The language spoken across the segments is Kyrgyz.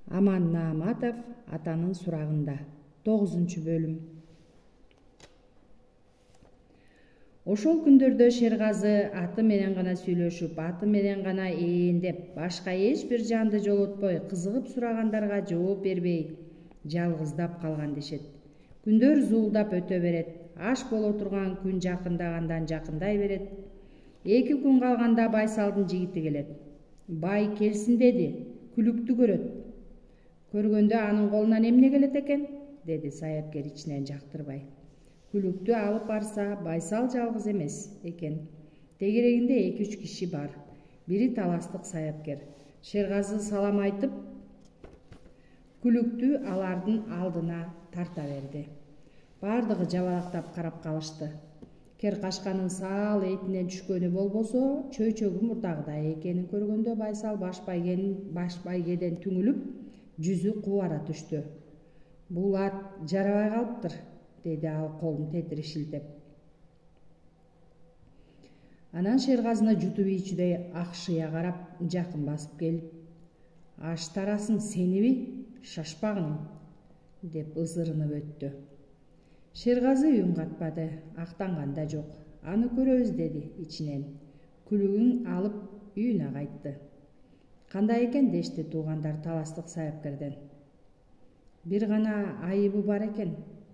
Аман Нааматов атанын сурагында 9 бөлүм. Ошол күндөрдө Шергазы аты менен гана сүйлөшүп, аты менен гана эендеп, башка эч бир жанды жолотпой, кызыгып сурагандарга жооп бербей, жалгыздап калган дешет. Күндөр зуулдап өтө берет. Аш боло турган күн жакындагандан жакындай берет. 2 күн калганда Байсалдын жигити келет. Бай келсин деди, күлүктү көрөт. Көргөндө анын колунан эмне келет экен? Деди саяпкер ичинен жактырбай. Күлүктү алып барса, Байсал жалгыз эмес экен. Тегерегинде 2-3 киши бар. Бири таластык саяпкер. Шергазы салам айтып, күлүктү алардын алдына тарта берди. Бардыгы жабалактап карап калышты. Керкашканын саал этинен түшкөнү болбосо, чөйчөгү мурдагыдай экенин көргөндө Байсал баш байгеден түңүлүп, жүзү кубара түштү. Бул ат жарабай калыптыр, деди ал колун тетири шилтеп. Анан Шергазыны жутуп ийчүдөй акшыя карап, жакын басып келип, аш тарасын сениби, шашпагын, деп ызырынып өттү. Шергазы үн катпады, актанган да жок. Аны көрөбүз, деди ичинен. Күлүгүн алып үйүнө кайтты. Кандай экен дешти туугандар таластык саяпкерден. Бир гана айыбы бар экен.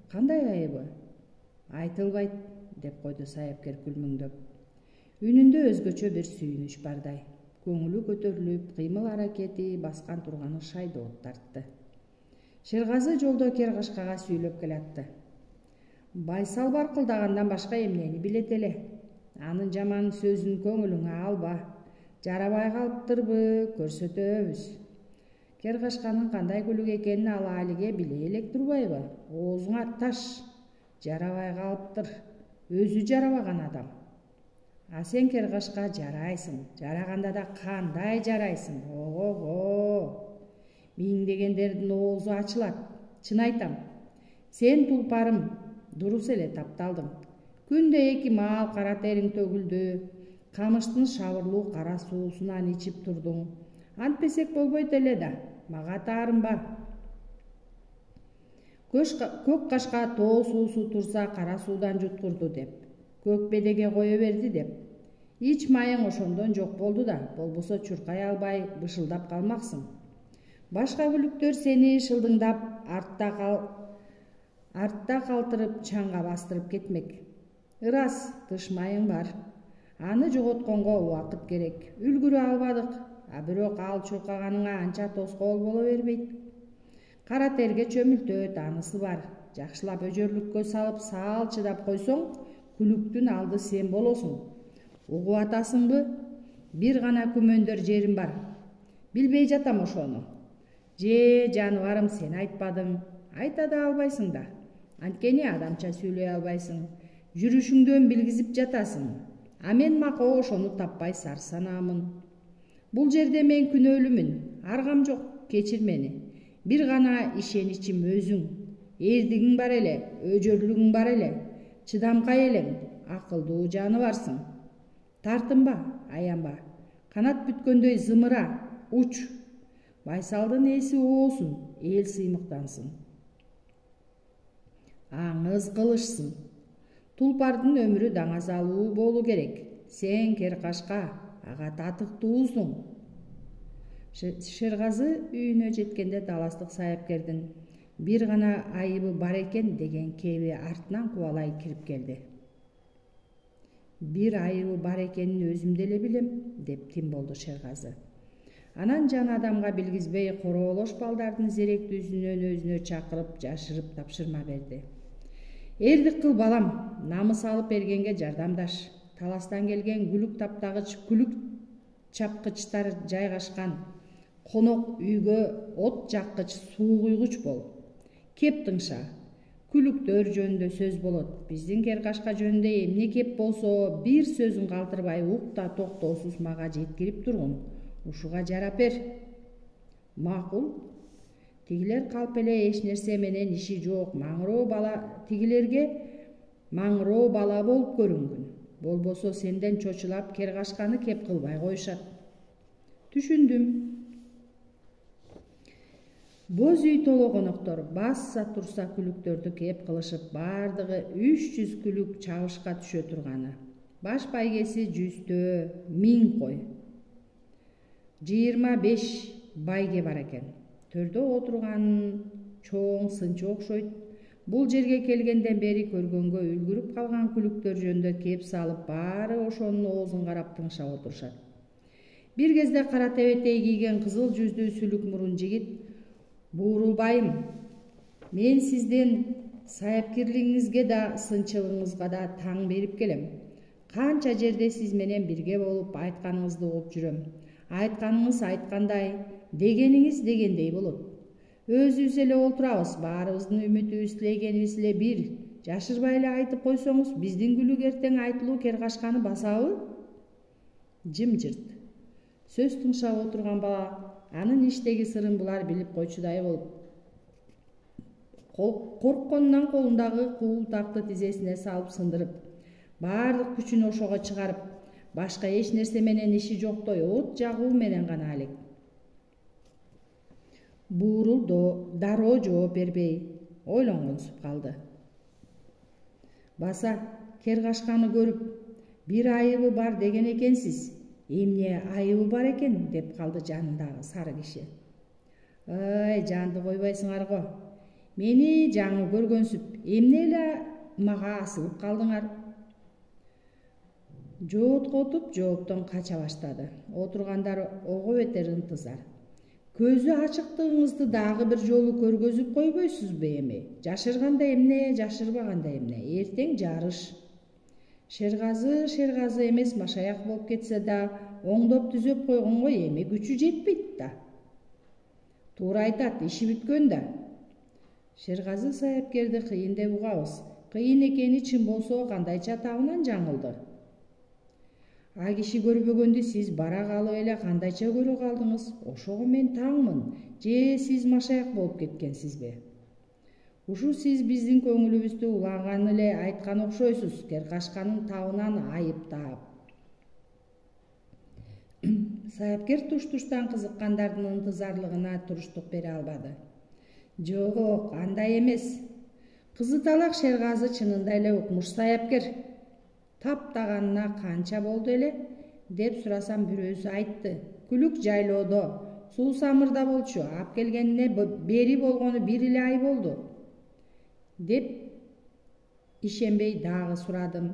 Кандай айыбы? Айтылбайт, деп койду саяпкер күлмүңдөп. Үнүндө өзгөчө бир сүйүнүч бардай. Көңүлү көтөрүлүп, кыймыл аракети баскан турганы шайдоот тартты. Шергазы жолдо Керкашкага сүйлөп келатты. Байсал баркылдагандан башка эмнени билет эле. Анын жаман сөзүн көңүлүңө алба. Жарабай калыптырбы, көрсөтөбүз. Керкашканын кандай күлүк экенин ал алиге биле элек турбайбы? Оозуңа таш. Жарабай калыптыр. Өзү жарабаган адам. А сен Керкашка жарайсың. Жараганда да кандай жарайсың? Ого-го. Миңдегендердин оозу ачылат. Чын айтам. Сен тулпарым, дурус эле тапталдың. Күндө 2 маал кара териң төгүлдү. Камыштын шабырлуу кара суусунан ичип турдуң. Антпесек болбойт эле да, мага таарынба. Көк кашка тоо суусу турса кара суудан жуткурду деп. Көк бедеге кое берди деп. Ич майың ошондон жок болду да, болбосо чуркай албай бышылдап калмаксың. Башка күлүктөр сени шылдыңдап артта калтырып чаңга бастырып кетмек. Ырас, тыш майың бар. Аны жоготконго убакыт керек. Үлгүрө албадык, а бирок ал чуркаганыңа анча тоскоол боло бербейт. Кара терге чөмүлтөт, анысы бар. Жакшылап өжөрлүккө салып саал чыдап койсоң, күлүктүн алды сен болосуң. Угуп атасыңбы? Бир гана күмөндөр жерим бар. Билбей жатам ошону. Же жаныбарым, сен айтпадың. Айта да албайсың да. Анткени адамча сүйлөй албайсың. Жүрүшүңдөн билгизип жатасың. А мен макоо ошону таппай сарсанаамын. Бул жерде мен күнөөлүмүн. Аргам жок, кечир мени. Бир гана ишеничим өзүң. Эрдигиң бар эле, өжөрлүгүң бар эле. Чыдамкай элең, акылдуу жаныбарсың. Тартынба, аянба. Канат бүткөндөй зымыра, уч. Байсалдын эси оосун, эл сыймыктансın. Аңыз кылышсын. Тулпардын өмүрү даңазалуу болу керек. Сен Керкашка, ага татыктуусуң. Шергазы үйүнө жеткенде таластык саяпкердин бир гана айыбы бар экен деген кеби артынан кубалай кирип келди. Бир айыбы бар экенин өзүм деле билем, деп тим болду Шергазы. Анан жан адамга билгизбей короолош балдардын зеректүүсүнөн өзүнө чакырып, жашырып тапшырма берди. Эрдик кыл балам, намыс алып бергенге жардамдаш. Таластан келген күлүк таптагыч, күлүк чапкычтар жайгашкан конок үйгө от жаккыч, суу куйгуч бол. Кеп тыңша. Күлүктөр жөнүндө сөз болот. Биздин Керкашка жөнүндө эмне кеп болсо, бир сөзүн калтырбай укта токтоосуз мага жеткирип тургун. Ушуга жарап бер. Макул. Тигилер калп эле эч нерсе менен иши жок. Тигилерге маңыроо бала болуп көрүнгүн. Болбосо сенден чочулап Керкашканы кеп кылбай коюшат. Түшүндүм. Боз үй толо коноктор бassa турса күлүктөрдү кеп кылышып, бардыгы 300 күлүк чабышка түшө турганы. Баш байгеси 100 1000 кой. 25 байге бар экен. Төрдө отурган чоң сынчы окшойт. Бул жерге келгенден бери көргөнгө үлгүрүп калган күлүктөр жөнүндө кеп салып, баары ошонун оозун карап тыңшап отурушат. Бир кезде кара тебетей кийген кызыл жүздүү сүлүк мурун жигит: "Буурулбайым, мен сизден саяпкерлигиңизге да сынчылыгыңызга да таң берип келем. Канча жерде сиз менен бирге болуп айтканыңызды угуп жүрөм. Айтканыңыз айткандай, дегениңиз дегендей болот. Өзүбүз эле олтурабыз, баарыбыздын үмүтүбүз, тилегенибиз эле бир. Жашырбай эле айтып койсоңуз, биздин күлүк эртең айтылуу керкашканы басабы?" Жымжырт. Сөз тыңшап отурган бала анын иштеги сырын булар билип койчудай болуп, коркконунан колундагы куултакты тизесине салып сындырып, баардык күчүн ошого чыгарып, башка эч нерсе менен иши жоктой от жагуу менен гана алек. Буурул дароо жооп бербей ойлонгонсуп калды. "Баса, керкашканы көрүп, бир айыбы бар деген экенсиз. Эмне айыбы бар экен?" деп калды жанындагы сары киши. "Ай, жанды койбойсуңар го. Мени жаңы көргөнсүп, эмне эле мага асылып калдыңар?" Жооткотуп жооптон кача баштады. Отургандар ого бетер ынтызар. "Көзү ачыктыгыңызды дагы бир жолу көргөзүп койбойсузбу эми? Жашырганда эмне, жашырбаганда эмне? Эртең жарыш. Шергазы эмес машаяк болуп кетсе да, оңдоп түзөп койгон го, эми күчү жетпейт да. Туура айтат, иши бүткөн да." Шергазы саяпкерди кыйын деп угабыз. Кыйын экени чын болсо кандайча табынан жаңылды. "А киши көрбөгөндү сиз бара калып эле кандайча көрө калдыңыз? Ошого мен таңмын. Же сиз машаяк болуп кеткенсизби? Ушу сиз биздин көңүлүбүздү улаган эле айткан окшойсуз, керкашканын табынан айып таап." Саяпкер туш-туштан кызыккандардын ынтызарлыгына туруштук бере албады. "Жок, андай эмес. Кызыталак Шергазы чынында эле укмуш саяпкер. Таптаганына канча болду эле?" деп сурасам, бирөөсү айтты. "Күлүк жайлоодо, Суусамырда болчу. Ап келгенине бери болгону 1 ай болду" деп ишенбей дагы сурадым.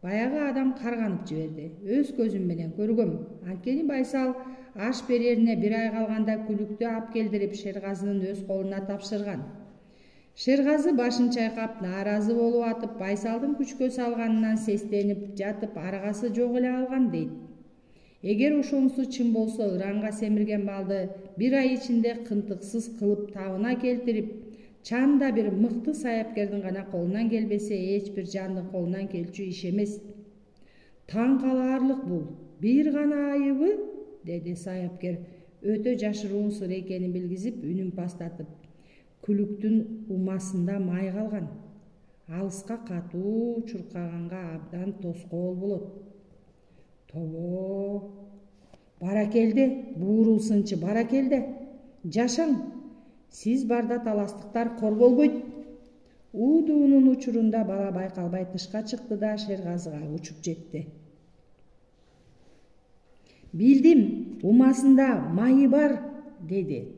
Баягы адам карганып жиберди. "Өз көзүм менен көргөм. Анткени Байсал аш берерине 1 ай калганда күлүктү ап келдирип Шергазынын өз колуна тапшырган. Шергазы башын чайкап, нааразы болуп атып, Байсалдын күчкө салганынан сестенип жатып, аргасы жок эле калган дейт. Эгер ошонусу чын болсо, ыранга семирген малды 1 ай ичинде кынтыксыз кылып табына келтирип, чанда бир мыкты саяпкердин гана колунан келбесе, эч бир жандын колунан келчү иш эмес. Таң калаарлык бул. Бир гана айыбы?" деди саяпкер, өтө жашыруун сыр экенин билгизип, үнүн пастатып. "Күлүктүн умасында май калган. Алыска катуу чуркаганга абдан тоскоол болот." "Тобо, баракелде, буурул сынчы, баракелде. Жашаң. Сиз барда таластыктар кор болбойт." Уудуунун учурунда бала байкалбай тышка чыкты да Шергазыга учуп жетти. "Билдим, умасында майы бар" деди.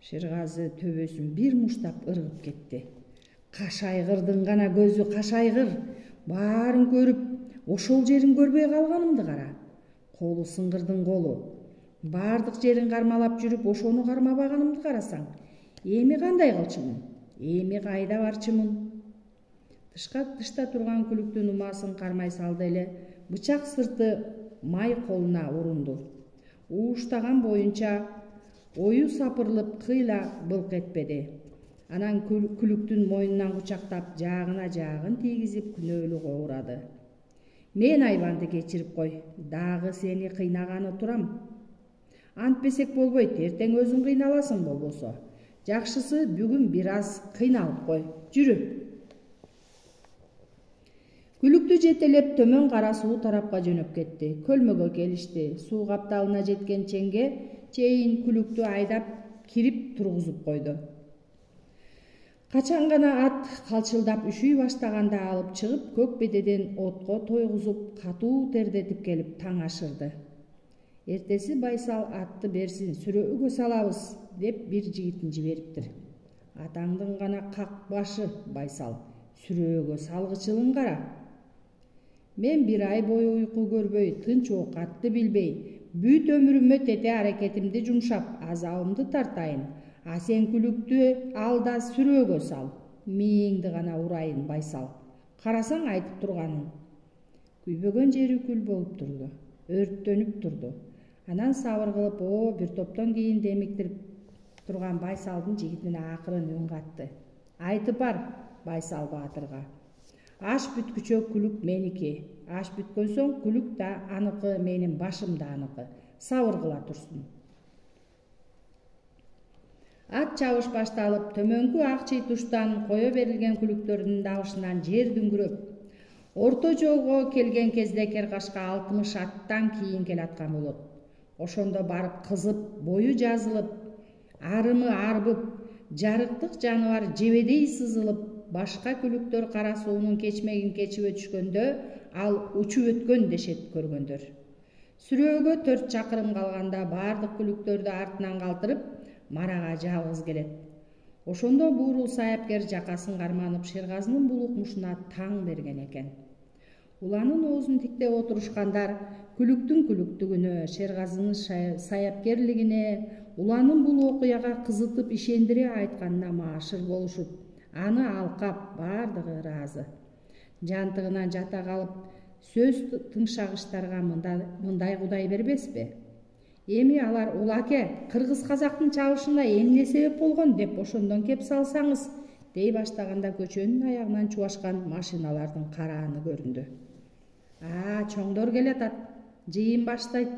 Шергазы төбөсүн бир муштап ыргып кетти. "Кашайгырдын гана көзү кашайгыр. Баарын көрүп, ошол жерин көрбөй калганымды кара. Колу сыңгырдын колу. Бардык жерин кармалап жүрүп, ошону кармабаганымды карасаң. Эми кандай кылчумун? Эми кайда барчумун?" Тышта турган күлүктүн умасын кармай салды эле, бычак сырты май колуна урунду. Ууштаган боюнча ою сапырылып кыйла былк этпеди. Анан күлүктүн мойнунан кучактап, жаагына жаагын тийгизип күнөөлүүгө урады. "Мен айбанды кечирип кой, дагы сени кыйнаганы турам. Антпесек болбойт, эртең өзүң кыйналасың болбосо. Жакшысы бүгүн бир аз кыйналып кой. Жүрү." Күлүктү жетелеп төмөн кара суу тарапка жөнөп кетти. Көлмөгө келишти. Суу капталына жеткен чейин күлүктү айдап кирип тургузуп койду. Качан гана ат калчылдап үшүй баштаганда алып чыгып көк бедеден отко тойгузуп катуу тердетип келип таң ашырды. Эртеси Байсал атты берсин, сүрөөгө салабыз деп бир жигитин жибериптир. Атаңдын гана как башы Байсал, сүрөөгө салгычылын кара. Мен бир ай бою уйку көрбөй, тынч оокатты билбей, бүт өмүрүмө тете аракетимди жумшап, азабымды тартайын. А сен күлүктү ал да сүрөөгө сал. Мээңди гана урайын Байсал. Карасаң айтып турганың. Күйбөгөн жери күл болуп турду. Өрттөнүп турду. Анан сабыр кылып, бир топтон кийин демиктирип турган Байсалдын жигитине акырын үн катты. Айтып бар Байсал баатырга. Аш бүткүчө күлүк меники. Аш бүткөн соң күлүк да аныкы, менин башым да аныкы. Сабыр кыла турсун. Ат чабыш башталып, төмөнкү ак чый туштан кое берилген күлүктөрдүн дабышынан жер дүңгүрөп, орто жолго келген кезде Керкашка 60 аттан кийин келаткан болот. Ошондо барып кызып, бою жазылып, арымы арбып, жарыктык жаныбар жебедей сызылып, башка күлүктөр кара суунун кечмегин кечип өтүшкөндө ал учуп өткөн дешет көргөндөр. Сүрөөгө 4 чакырым калганда бардык күлүктөрдү артынан калтырып, Марага жалгыз келет. Ошондо буурул саяпкер жакасын карманып Шергазынын бул укмушуна таң берген экен. Уланын оозун тиктеп отурушкандар күлүктүн күлүктүгүнө, Шергазынын саяпкерлигине, уланын бул окуяга кызытып ишендире айтканына маашыр болушуп, аны алкап бардыгы ыраазы. Жантыгынан жата калып, сөз тыңшагычтарга мындай кудай бербеспи? Эми алар улаке, кыргыз казактын чабышына эмне себеп болгон деп ошондон кеп салсаңыз, дей баштаганда көчөнүн аягынан чубашкан машиналардын карааны көрүндү. Чоңдор келатат, жыйын баштайт.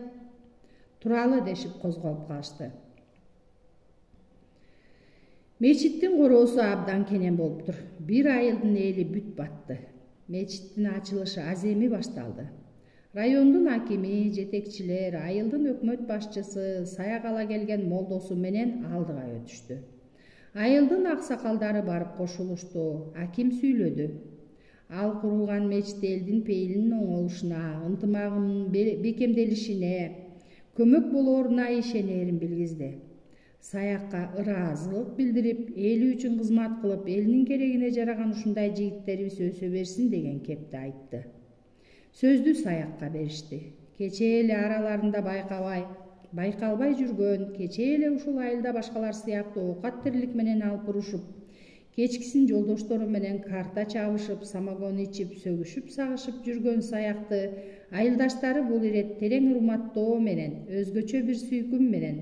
Туралы дешип козголуп калышты. Мечиттин короосу абдан кенен болуптур. Бир айылдын эли бүт батты. Мечиттин ачылышы аземи башталды. Райондун акими, жетекчилер, айылдын өкмөт башчысы, саяк ала келген молдосу менен алдыга өтүштү. Айылдын аксакалдары барып кошулушту, аким сүйлөдү. Ал курулган мечит элдин пейилинин оңолушуна, ынтымагынын бекемделишине, көмөк болооруна ишенерин билгизди. Саякка ыраазылык билдирип, эли үчүн кызмат кылып, элинин керегине жараган ушундай жигиттерибиз өсө берсин деген кепти айтты. Сөздү Саякка беришти. Кече эле араларында байкалбай жүргөн, кече эле ушул айылда башкалар сыяктуу оокат тирилик менен алып урушуп, кечкисин жолдоштору менен карта чабышып, самогон ичип, сөгүшүп, сагышып жүргөн Саякты айылдаштары бул ирет терең урматтоо менен, өзгөчө бир сүйкүм менен,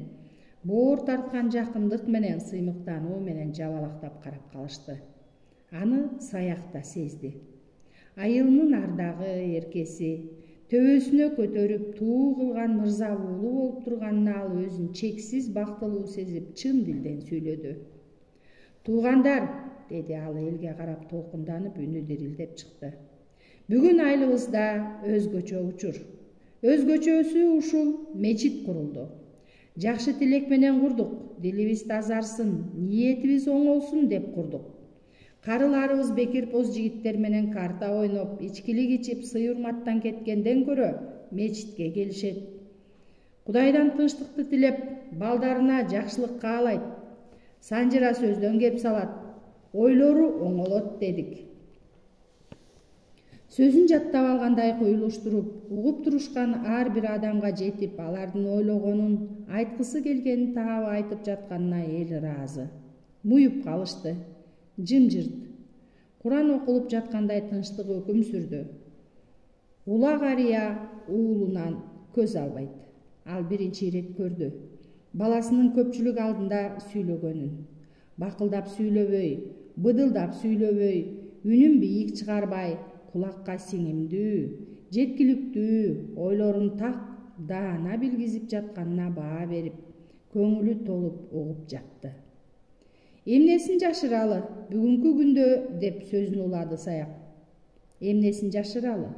боор тарткан жакындык менен, сыймыктануу менен жабалактап карап калышты. Аны Саяк да сезди. Айылынын ардагы, эркеси, төбөсүнө көтөрүп, туу кылган мырза уулу болуп турганына ал өзүн чексиз бактылуу сезип, чын дилден сүйлөдү. Туугандар, деди ал элге карап толкунданып, үнү дирилдеп чыкты. Бүгүн айылыбызда өзгөчө учур. Өзгөчөсү ушул мечит курулду. Жакшы тилек менен курдук, дилибиз тазарсын, ниетибиз оңолсун деп курдук. Карыларыбыз бекирпоз жигиттер менен карта ойноп, ичкилик ичип, сый урматтан кеткенден көрө мечитке келишет. Кудайдан тынчтыкты тилеп, балдарына жакшылык каалайт. Санжыра сөздөн кеп салат, ойлору оңолот дедик. Сөзүн жаттап алгандай коюлуштуруп, угуп турушкан ар бир адамга жетип, алардын ойлогонун, айткысы келгенин таап айтып жатканына эл ыраазы. Муюп калышты. Жымжырт. Куран окулуп жаткандай тынчтык өкүм сүрдү. Ула карыя уулунан көз албайт. Ал биринчи ирет көрдү. Баласынын көпчүлүк алдында сүйлөгөнүн. Бакылдап сүйлөбөй, быдылдап сүйлөбөй, үнүн бийик чыгарбай, кулакка сиңимдүү, жеткиликтүү, ойлорун так даана билгизип жатканына баа берип, көңүлү толуп угуп жатты. Эмнесин жашыралы, бүгүнкү күндө деп сөзүн улады Саяк. Эмнесин жашыралы?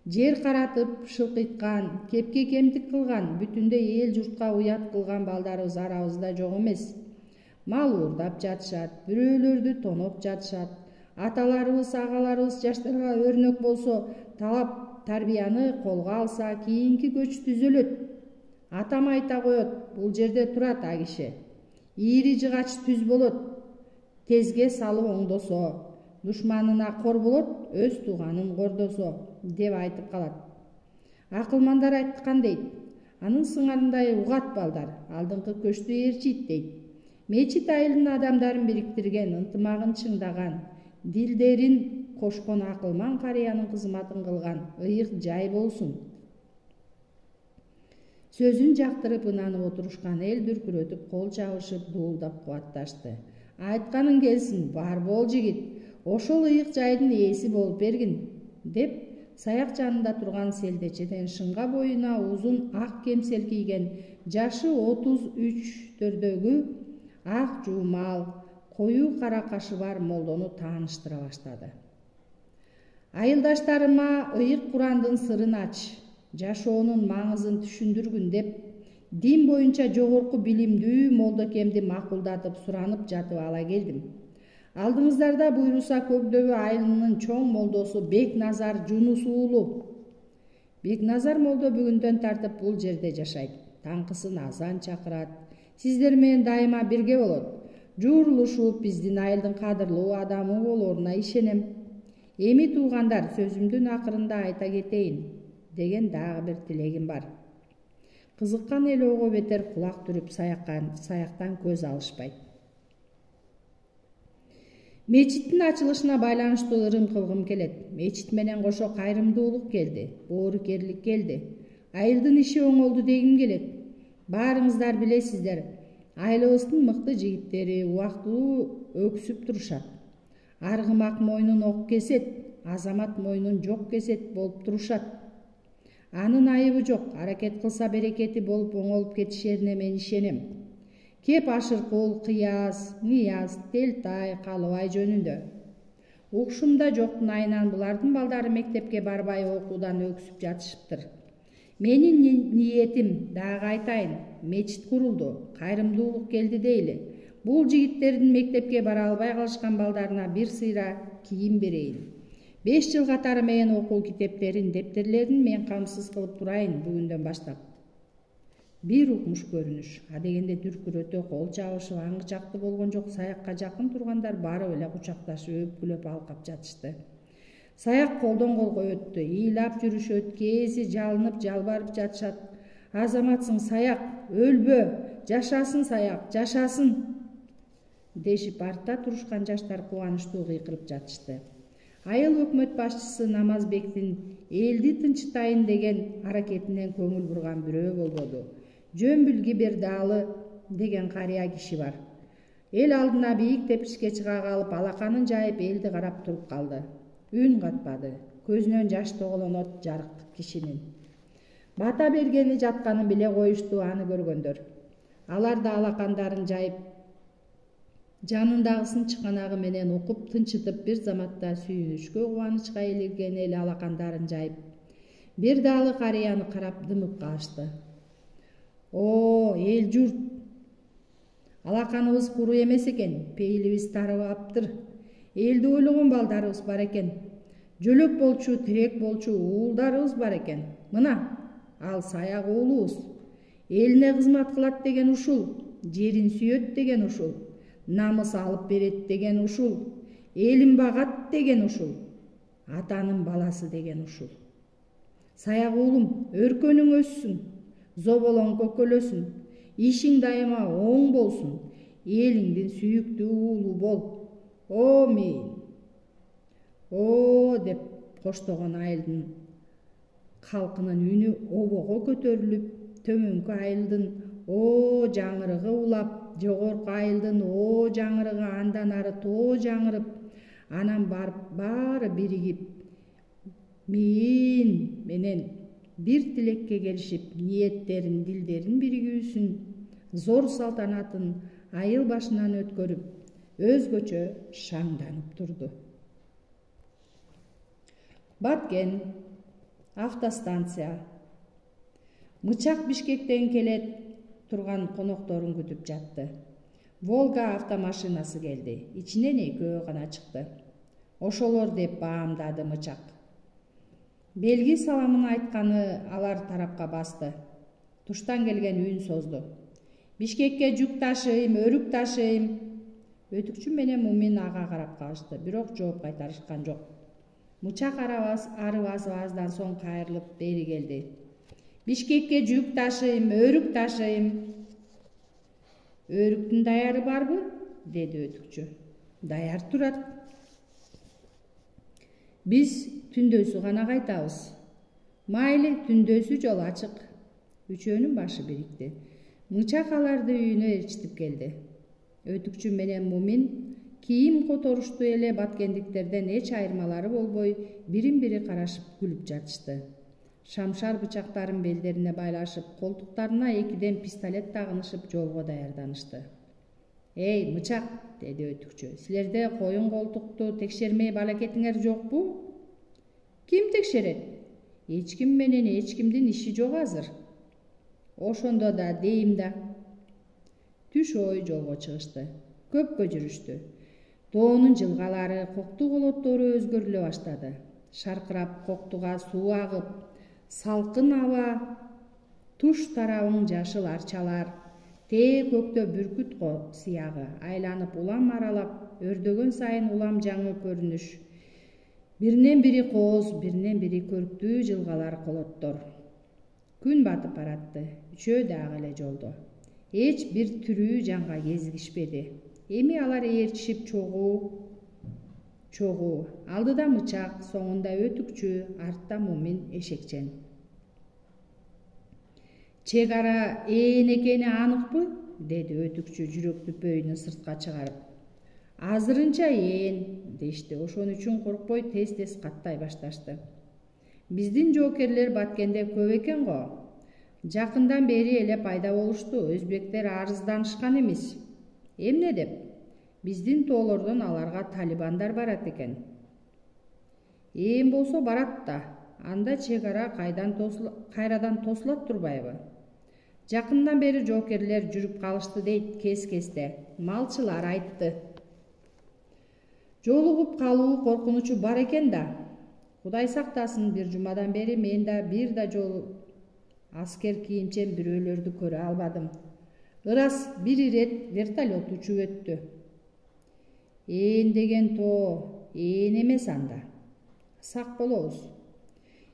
Жер каратып шылкыйткан, кепке кемдик кылган, бүтүндөй эл журтка уят кылган балдарыбыз арабызда жок эмес. Мал уурдап жатышат, бирөөлөрдү тоноп жатышат. Аталарыбыз, агаларыбыз жаштарга өрнөк болсо, талап тарбияны колго алса, кийинки көч түзөлөт. Атам айта коет, бул жерде турат а киши. Ийри жыгач түз болот. Тезге салып оңдосо, душманына кор болот, өз тууганын кордосо, деп айтып калат. Акылмандар айткан дейт. Анын сыңарындай угат балдар, алдыңкы көчтү ээрчийт дейт. Мечит айылдын адамдарын бириктирген, ынтымагын чыңдаган, дилдерин кошкон акылман карыянын кызматын кылган ыйык жай болсун. Сөзүн жактырып ынанып отурушкан эл дүркүрөтүп, кол чабышып, дуулдап кубатташты. Айтканың келсин, бар бол жигит, ошол ыйык жайдын ээси болуп бергин, деп саяк жанында турган селдечеден шыңга боюна узун ак кемсел кийген, жашы 33-төрдөгү ак жуумал, коюу кара кашы бар молдону тааныштыра баштады. Айылдаштарыма ыйык Курандын сырын ач, жашоонун маңызын түшүндүргүн деп, дин боюнча жогорку билимдүү молдокемди макулдатып суранып жатып ала келдим. Алдыңыздарда буйруса Көкдөбө айылынын чоң молдосу Бекназар Жунус уулу. Бекназар молдо бүгүндөн тартып бул жерде жашайт. Таңкысын азан чакырат. Сиздер менен дайыма бирге болот. Жуурулушуп, биздин айылдын кадырлуу адамы болоруна ишенем. Эми туугандар, сөзүмдүн акырында айта кетейин деген дагы бир тилегим бар. Кызыккан эл ого бетер кулак түрүп, саяктан көз алышпайт. Мечиттин ачылышына байланыштуу ырым кылгым келет. Мечит менен кошо кайрымдуулук келди, боорукерлик келди. Айылдын иши оңолду дегим келет. Баарыңыздар билесиздер, айылыбыздын мыкты жигиттери убактылуу өксүп турушат. Аргымак мойнун ок кесет, азамат мойнун жок кесет болуп турушат. Анын айыбы жок, аракет кылса берекети болуп оңолуп кетишерине мен ишенем. Кеп Ашыркул, Кыяз, Нияз, Телтай, Калыбай жөнүндө. Укшумда жоктун айынан булардын балдары мектепке барбай окуудан өксүп жатышыптыр. Менин ниетим, дагы айтайын, мечит курулду, кайрымдуулук келди дейли. Бул жигиттердин мектепке бара албай калышкан балдарына бир сыйра кийим берейин. 5 жыл катары менен окуу китептерин, дептерлерин мен камсыз кылып турайын бүгүндөн баштап. Бир укмуш көрүнүш, адегенде дүркүрөтө кол чабышып аңгы жакты болгон жок. Саякка жакын тургандар барып эле кучакташып, өпкүлөп алкап жатышты. Саяк колдон колго өттү, ыйлап жүрүшөт, кээси жалынып, жалбарып жатышат. Азаматсың Саяк, өлбө, жашасын Саяк, жашасын, дешип артта турушкан жаштар кубанычтуу кыйкырып жатышты. Айыл өкмөт башчысы Намазбектин элди тынчытайын деген аракетинен көңүл бурган бирөө болбоду. Жөмбүл Бердалы деген карыя киши бар. Эл алдына бийик тепкичке чыга калып, алаканын жайып элди карап туруп калды. Үн катпады. Көзүнөн жаш тоголонот жарыктык кишинин. Бата бергени жатканын биле коюшту аны көргөндөр. Алар да алакандарын жайып, жанындагысын чыканагы менен окуп, тынчытып, бир заматта сүйүнүчкө, кубанычка илирген эл алакандарын жайып, Бердалы карыяны карап дымып калышты. О, эл журт! Алаканыбыз куру эмес экен, пейилибиз тарабаптыр. Элди ойлогон балдарыбыз бар экен. Жөлөк болчу, тирек болчу уулдарыбыз бар экен. Мына, ал Саяк уулубуз. Элине кызмат кылат деген ушул, жерин сүйөт деген ушул, намыс алып берет деген ушул, элин багат деген ушул, атанын баласы деген ушул. Саяк уулум, өркөнүң өссүн, зоболоң көкөлөсүн, ишиң дайыма оң болсун, элиңдин сүйүктүү уулу бол. Амин. О, деп коштогон айылдын калкынын үнү обого көтөрүлүп, төмөнкү айылдын о жаңырыгы улап, жогорку айылдын о жаңырыгы андан ары тоо жаңырып, анан барып баары биригип, миин менен бир тилекке келишип, ниеттерин, дилдерин биригүүсүн, зор салтанатын айыл башынан өткөрүп, өзгөчө шаңданып турду. Баткен Автостанция. Мычак Бишкектен келе турган конокторун күтүп жатты. Волга автомашинасы келди. Ичинен экөө гана чыкты. Ошолор деп баамдады Мычак. Белги саламын айтканы алар тарапка басты. Туштан келген үн созду. Бишкекке жүк ташыйм, өрүк ташыйм. Өтүкчү менен Мумин ага карап калышты, бирок жооп кайтарышкан жок. Мычак аздан соң кайрылып бери келди. Бишкекке жүк ташыйм, өрүк ташыйм. Өрүктүн даяры барбы? Деди өтүкчү. Даяр турат. Биз түндөсү гана кайтабыз. Майли, түндөсү жол ачык. Үчөөнүн башы бирикти. Мычак аларды үйүнө ээрчитип келди. Өтүкчү менен Мумин кийим которуштуу эле баткендиктерден эч айырмалары болбой, бирин-бири карашып күлүп жатышты. Шамшар бычактарын белдерине байлашып, колтуктарына экиден пистолет тагынышып жолго даярданышты. «Эй, Мычак!» деди өтүкчү. «Силерде коюн колтукту текшермей балакетиңер жокпу?» «Ким текшерет? Эч ким менен эч кимдин иши жок азыр». «Ошондо да дейм да». Түш ой жолго чыгышты. Көпкө жүрүштү. Тоонун жылгалары, кокту колоттору өзгөрүлө баштады. Шаркырап коктуга суу агып, салкын аба, туш тарабың жашыл арчалар, тээ көктө бүркүт сыягы айланып улам аралап, өрдөгөн сайын улам жаңы көрүнүш. Биринен бири кооз, биринен бири көрктүү жылгалар колоттор. Күн батып баратты. Үчөө дагы эле жолдо. Эч бир тирүү жанга кезигишпеди. Эми алар ээрчишип чогуу. Алдыда Мычак, соңунда өтүкчү, артта Мумин эшекчен. Чек ара ээн экени аныкпы? Деди өтүкчү жүрөк түпөйүнү сыртка чыгарып. Азырынча ээн дешти. Ошон үчүн коркпой тез каттай башташты. Биздин жоокерлер баткенде көп экен го. Жакындан бери эле пайда болушту. Өзбектер арызданышкан эмес. Эмне деп? Биздин тоолордон аларга талибандар барат экен. Ээн болсо барат да. Анда чек ара кайрадан тосулат турбайбы? Жакындан бери жоокерлер жүрүп калышты дейт кес-кесте. Малчылар айтты. Жолугуп калуу коркунучу бар экен да. Кудай сактасын, бир жумадан бери мен да бир да жолу аскер кийимчен бирөөлөрдү көрө албадым. Ырас бир ирет вертолет учуп өттү. Ээн деген тоо, ээн эмес анда. Сак болобуз.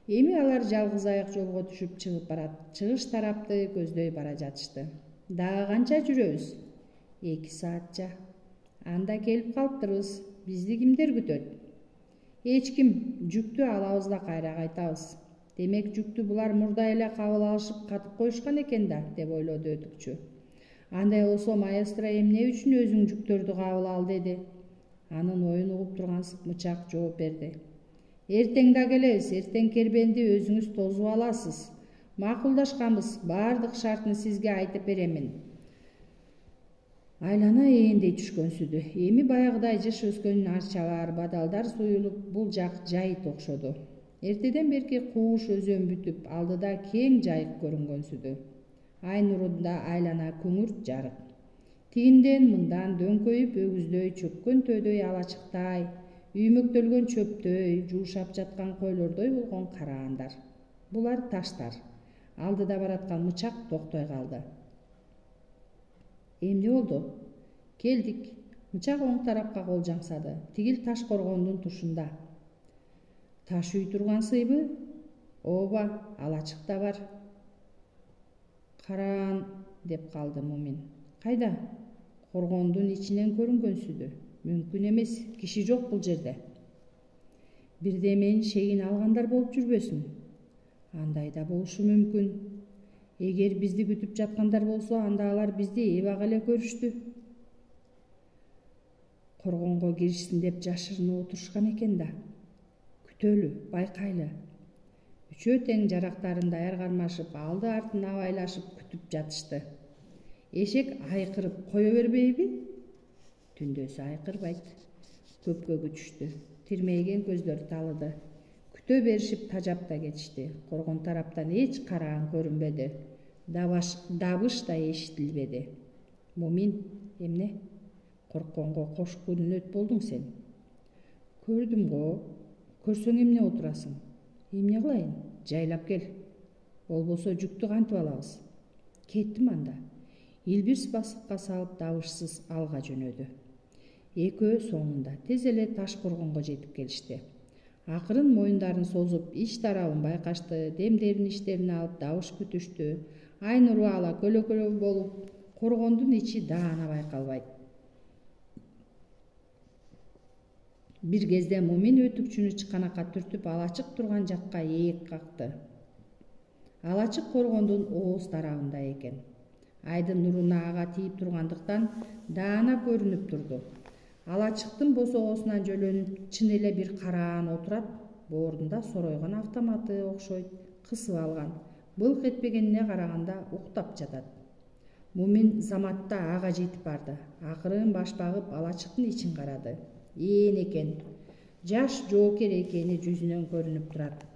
Эми алар жалгыз аяк жолго түшүп чыгып барат. Чыгыш тарапты көздөй бара жатышты. Дагы канча жүрөбүз? 2 саатча. Анда келип калыптырбыз. Бизди кимдер күтөт? Эч ким. Жүктү алабыз да кайра кайтабыз. Демек жүктү булар мурда эле кабыл алышып катып коюшкан экен да, деп ойлоду өтүкчү. Андай болсо маэстро эмне үчүн өзүң жүктөрдү кабыл ал деди. Анын оюн угуп тургансып Мычак жооп берди. Эртең да келебиз, эртең кербенди өзүңүз тосуп аласыз. Макулдашканбыз, баардык шартын сизге айтып беремин. Айлана ээндей түшкөнсүдү. Эми баягыдай жыш өскөн арчалар, бадалдар суюлуп, бул жак жайыт окшоду. Эртеден берки кууш өзөн бүтүп, алдыда кең жайык көрүнгөнсүдү. Ай нурунда айлана күңүрт жарык. Тигинден мындан дөңкөйүп өгүздөй чөккөн төдөй алачыктай, үймөктөлгөн чөптөй, жуушап жаткан койлордой болгон караандар. Булар таштар. Алдыда бараткан Мычак токтой калды. Эмне болду? Келдик. Мычак оң тарапка кол жаңсады. Тигил таш коргондун тушунда. Таш үй тургансыйбы? Ооба, алачык да бар. Караан, деп калды Мумин. Кайда? Коргондун ичинен көрүнгөнсүдү. Мүмкүн эмес, киши жок бул жерде. Бирдеменин шегин алгандар болуп жүрбөсүн? Андай да болушу мүмкүн. Эгер бизди күтүп жаткандар болсо, анда алар бизди эбак эле көрүштү. Коргонго киришсин деп жашырынып отурушкан экен да. Күтөлү, байкайлы. Үчөө тең жарактарын даяр кармашып, алды артын абайлашып күтүп жатышты. Эшек айкырып кое бербейби? Түндөсү айкырбайт. Көпкө күтүштү. Тирмейген көздөр талыды. күтө беришип тажап да кетишти. Коргон тараптан эч караан көрүнбөдү. Дабыш да эшитилбеди. Мумин, эмне? Коркконго кош күнөт болдуң сен. Көрдүм го. Көрсөң эмне отурасың? Эмне кылайын? Жайлап кел. Болбосо жүктү кантип алабыз? Кеттим анда. Илбирс басыкка салып дабышсыз алга жөнөдү. Экөө соңунда тез эле таш коргонго жетип келишти. Акырын моюндарын созуп иш тарабын байкашты, демдерин иштерине алып дабыш күтүштү. Ай нуру ала көлөкөлө болуп, коргондун ичи даана байкалбайт. Бир кезде Мумин өтүкчүнү чыканакка түртүп алачык турган жакка ээк какты. Алачык коргондун ооз тарабында экен. Айдын нуруна ага тийип тургандыктан даана көрүнүп турду. Алачыктын босогосунан жөлөнүп чын эле бир караан отурат, боорунда соройгон автоматы окшойт, кысып алган. Былк этпегенине караганда уктап жатат. Мумин заматта ага жетип барды. Акырын баш багып алачыктын ичин карады. Ээн экен. Жаш жоокер экени жүзүнөн көрүнүп турат.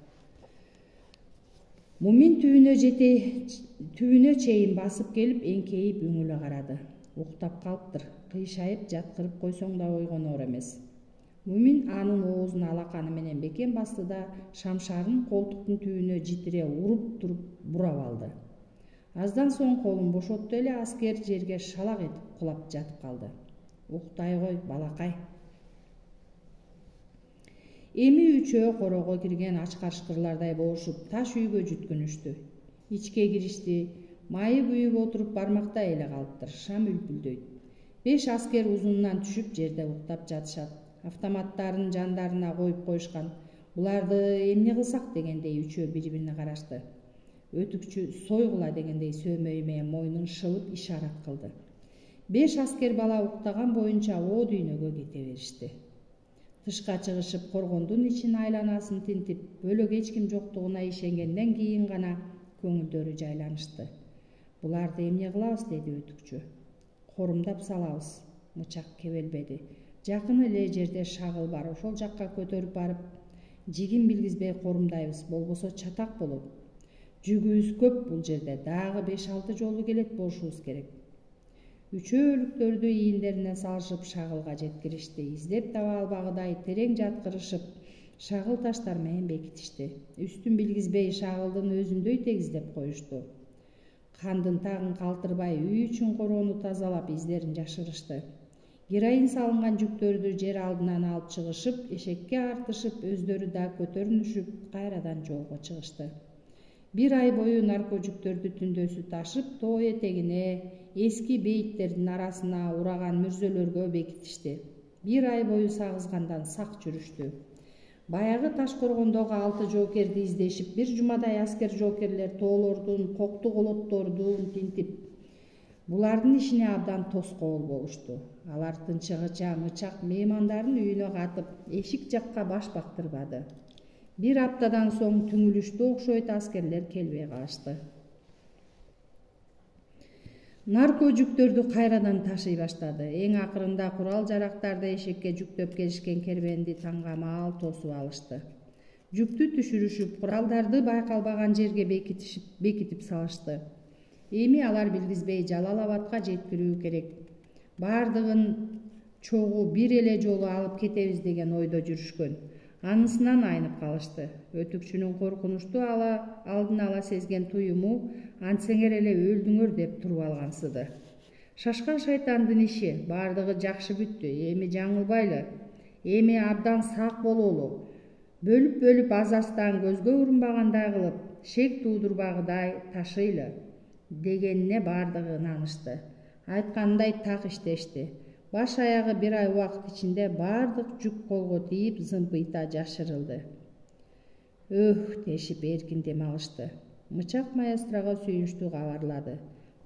Мумин түбүнө чейин басып келип эңкейип үңүлө карады. Уктап калыптыр. Кыйшайып жаткырып койсоң да ойгонор эмес. Мумин анын оозун алаканы менен бекен басты да шамшарын колтуктун түбүнө житире уруп туруп бурап алды. Аздан соң колун бошотту эле аскер жерге шалак этип кулап жатып калды. Уктай кой, балакай. Эми үчөө корого кирген ачкарышкырлардай болушуп таш үйгө жүткүнүштү. Ичке киришти. Майы күйүп отуруп бармактай эле калыптыр. Шам үлпүлдөйт. 5 аскер узунунан түшүп жерде уктап жатышат. Автоматтарын жандарына коюп коюшкан. Буларды эмне кылсак дегендей үчөө бири-бирине карашты. Өтүкчү сойгула дегендей сөөмөйү менен мойнун шылып ишарат кылды. 5 аскер бала уктаган боюнча о дүйнөгө кете беришти. Тышка чыгышып коргондун ичин айланасын тинтип, бөлөк эч ким жоктугуна ишенгенден кийин гана көңүлдөрү жайланышты. Буларды эмне кылабыз, деди өтүкчү. Корумдап салабыз. Мычак кебелбеди. Жакын эле жерде шагыл бар, ошол жакка көтөрүп барып, жигин билгизбей корумдайбыз, болбосо чатак болот. Жүгүбүз көп бул жерде, дагы 5-6 жолу келет болушубуз керек. Үчөөлүктөрдү ийиндерине салышып шагылга жеткиришти. Издеп таба албагыдай терең жаткырышып, шагыл таштар менен бекитишти. Үстүн билгизбей шагылдын өзүндөй тегиздеп коюшту. Кандын тагын калтырбай үй үчүн короону тазалап издерин жашырышты. Героин салынган жүктөрдү жер алдынан алып чыгышып, эшекке артышып, өздөрү да көтөрүнүшүп, кайрадан жолго чыгышты. 1 ай бою нарко жүктөрдү түндөсү ташып, тоо этегине, эски бейиттердин арасына ураган мүрзөлөргө бекитишти. 1 ай бою сагызгандан сак жүрүштү. Баягы таш коргондогу 6 жоокерди издешип, бир жумадай аскер жоокерлер тоолордун, кокту колоттордун тинтип, булардын ишине абдан тоскоол болушту. Алар тынчыгыча мычак меймандарын үйүнө катып, эшик жакка баш бактырбады. 1 аптадан соң түңүлүштү окшойт аскерлер келбей калышты. Нарко жүктөрдү кайрадан ташый баштады. Эң акырында курал жарактарды эшекке жүктөп келишкен кербенди таңгамаал тосуп алышты. Жүктү түшүрүшүп, куралдарды байкалбаган жерге бекитип салышты. Эми алар билгизбей Жалал-Абадка жеткирүү керек. Бардыгын чогуу бир эле жолу алып кетебиз деген ойдо жүрүшкөн. Анысынан айнып калышты. Өтүкчүнүн коркунучту алдын ала сезген туюму антсеңер эле өлдүңөр деп туруп алгансыды. Шашкан шайтандын иши, бардыгы жакшы бүттү. Эми жаңылбайлы. Эми абдан сак бололу. Бөлүп аз-аздан көзгө урунбагандай кылып, шек туудурбагыдай ташыйлы дегенине бардыгы ынанышты. Айтканындай так иштешти. Баш аягы 1 ай убакыт ичинде бардык жүк колго тийип, зымпыйта жашырылды. Дешип эркин дем алышты. Мычак маэстрого сүйүнүчтүү кабарлады.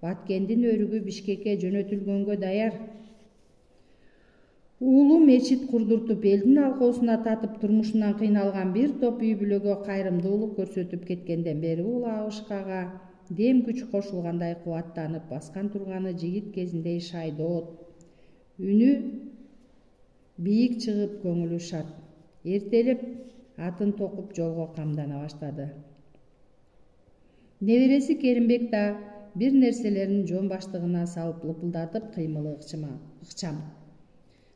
Баткендин өрүгү Бишкекке жөнөтүлгөнгө даяр. Уулу мечит курдуртуп, элдин алкоосуна татып, турмушунан кыйналган бир топ үй бүлөгө кайрымдуулук көрсөтүп кеткенден бери бул абышкага дем күч кошулгандай кубаттанып, баскан турганы жигит кезиндей шайдоот. Үнү бийик чыгып, көңүлү шат. Эртелеп атын токуп жолго камдана баштады. Небереси Керимбек да бир нерселерин жон баштыгына салып лыпылдатып кыймылы ыкчам.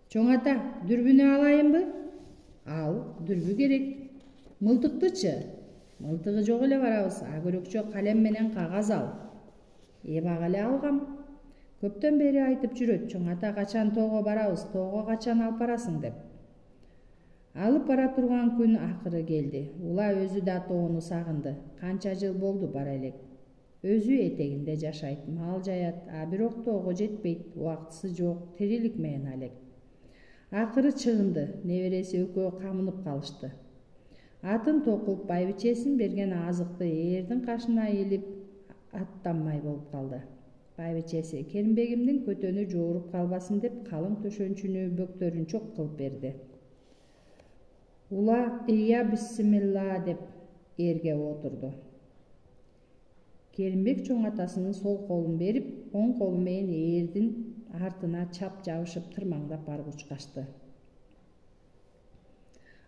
Чоң ата, дүрбүнү алайынбы? Ал, дүрбү керек. Мылтыктычы? Мылтыгы жок эле барабыз, агөрөкчө калем менен кагаз ал. Эбак эле алгам. Көптөн бери айтып жүрөт, чоң ата качан тоого барабыз, тоого качан алып барасың деп. Алып бара турган күн акыры келди. Ула өзү да тоону сагынды. Канча жыл болду бара элек. Өзү этегинде жашайт, мал жаят, бирок тоого жетпейт, убактысы жок, тирилик менен алек. Акыры чыгынды, небереси экөө камынып калышты. Атын токуп, байбичесин берген азыкты эрдин кашына илип аттанмай болуп калды. Байбичеси Керимбегимдин көтөнү жооруп калбасын деп калың төшөнчүнү бөктөрүн чок кылып берди. Ула ия бисмилла деп эрге отурду. Керимбек чоң атасынын сол колун берип, оң колу менен эрдин артына чап жабышып тырмаңдап барып учкашты.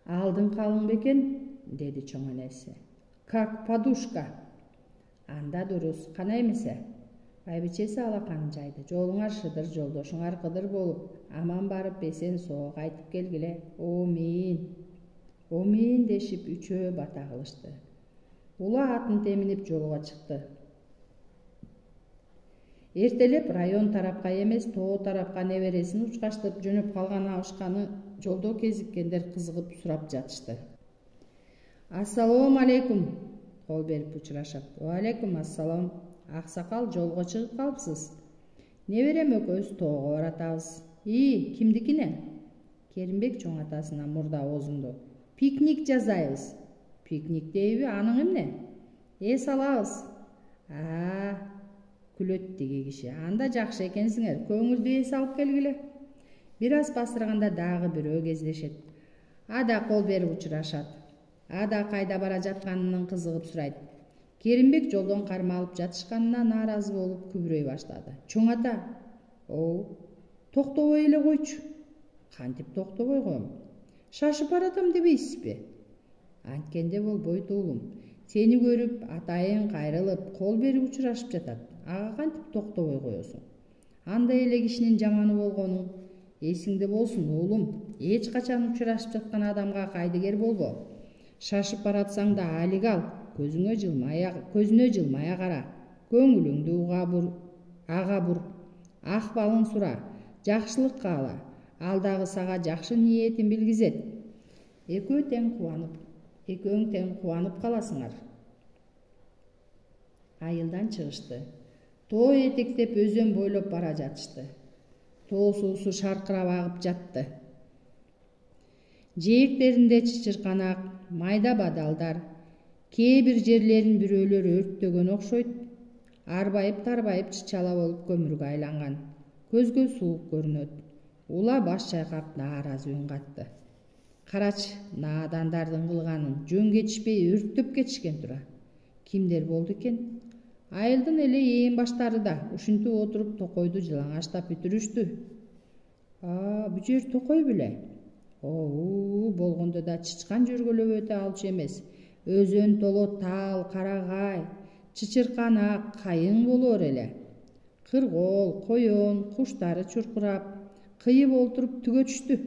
Алдың калың бекен, деди чоң энеси. Как подушка. Анда дурус, кана эмесе? Байбичеси алаканын жайды. Жолуңар шыдыр, жолдошуңар кыдыр болуп, аман барып эсен соо кайтып келгиле. Омин. Омин дешип үчөө бата кылышты. Ула атын теминип жолго чыкты. Эртелеп район тарапка эмес, тоо тарапка небересин учкаштырып жөнөп калган абышканы жолдо кезиккендер кызыгып сурап жатышты. Ассалому алейкум, кол берип учурашат. Алейкум ассалам. Аксакал, жолго чыгып калыпсыз? Неберем экөөбүз тоого баратабыз. Кимдикине? Керимбек чоң атасына мурда озунду. Пикник жасайбыз. Пикник дейби, аның эмне? Салабыз. Күлөт тиги киши. Анда жакшы экенсиңер, көңүлдү алып келгиле. Бир аз басырганда дагы бирөө кездешет. Ада кол берип учурашат. Ада кайда бара жатканынан кызыгып сурайт. Керимбек жолдон кармалып жатышканына нааразы болуп күбүрөй баштады. Чоң ата, токтобой эле койчу. Кантип токтобой коем? Шашып баратам дебейсизби? Анткенде болбойт уулум. Сени көрүп, атайын кайрылып, кол берип учурашып жатат. Ага кантип токтобой коесуң? Андай эле кишинин жаманы болгонуң эсиңде болсун уулум. Эч качан учурашып жаткан адамга кайдыгер болбо. Шашып баратсаң да алик ал, көзүнө жылмая кара. Көңүлүңдү ага бур. Акбалын сура, жакшылык каала. Ал дагы сага жакшы ниетин билгизет. Экөөң тең кубанып каласыңар. Айылдан чыгышты. Тоо этектеп өзөн бойлоп бара жатышты. Тоо суусу шаркырап агып жатты. Жээктеринде чычырканак, майда бадалдар, кээ бир жерлерин бирөөлөр өрттөгөн окшойт. Арбайып-тарбайып чычала болуп көмүргө айланган. Көзгө суук көрүнөт. Ула баш чайкап нааразы үн катты. Карачы, наадандардын кылганын, жөн кетишпей өрттөп кетишкен тура. Кимдер болду экен? Айылдын эле ээн баштары да ушинтип отуруп токойду жылаңачтап бүтүрүштү. Бу жер токой беле? Болгондо да чычкан жөргөлөп өтө алчу эмес. Өзөн толо тал, карагай, чычырканак, кайың болор эле. Кыргоол, коён, куштары чуркурап, кыйып олтуруп түгө түштү.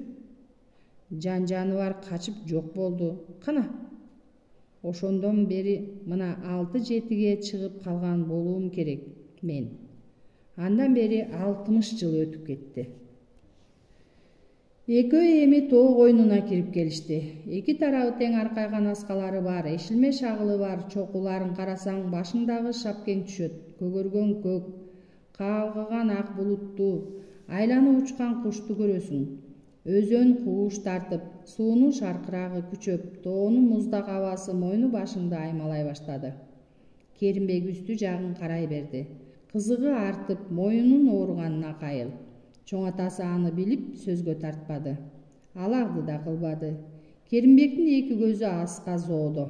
Жаныбар качып жок болду. Кана. Ошондон бери мына 6-7ге чыгып калган болуум керек мен. Андан бери 60 жыл өтүп кетти. Экөө эми тоо койнуна кирип келишти. Эки тарабы тең аркайган аскалары бар, эшилме шагылы бар. Чокуларын карасаң башыңдагы шапкең түшөт. Көгөргөн көк, калгыган ак булутту, айланып учкан кушту көрөсүң. Өзөн кууш тартып, суунун шаркырагы күчөп, тоонун муздак абасы мойну башыңды аймалай баштады. Керимбек үстү жагын карай берди. Кызыгы артып, моюнун ооруганына кайыл. Чоң атасы аны билип сөзгө тартпады. Алагды да кылбады. Керимбектин эки көзү аска зоодо.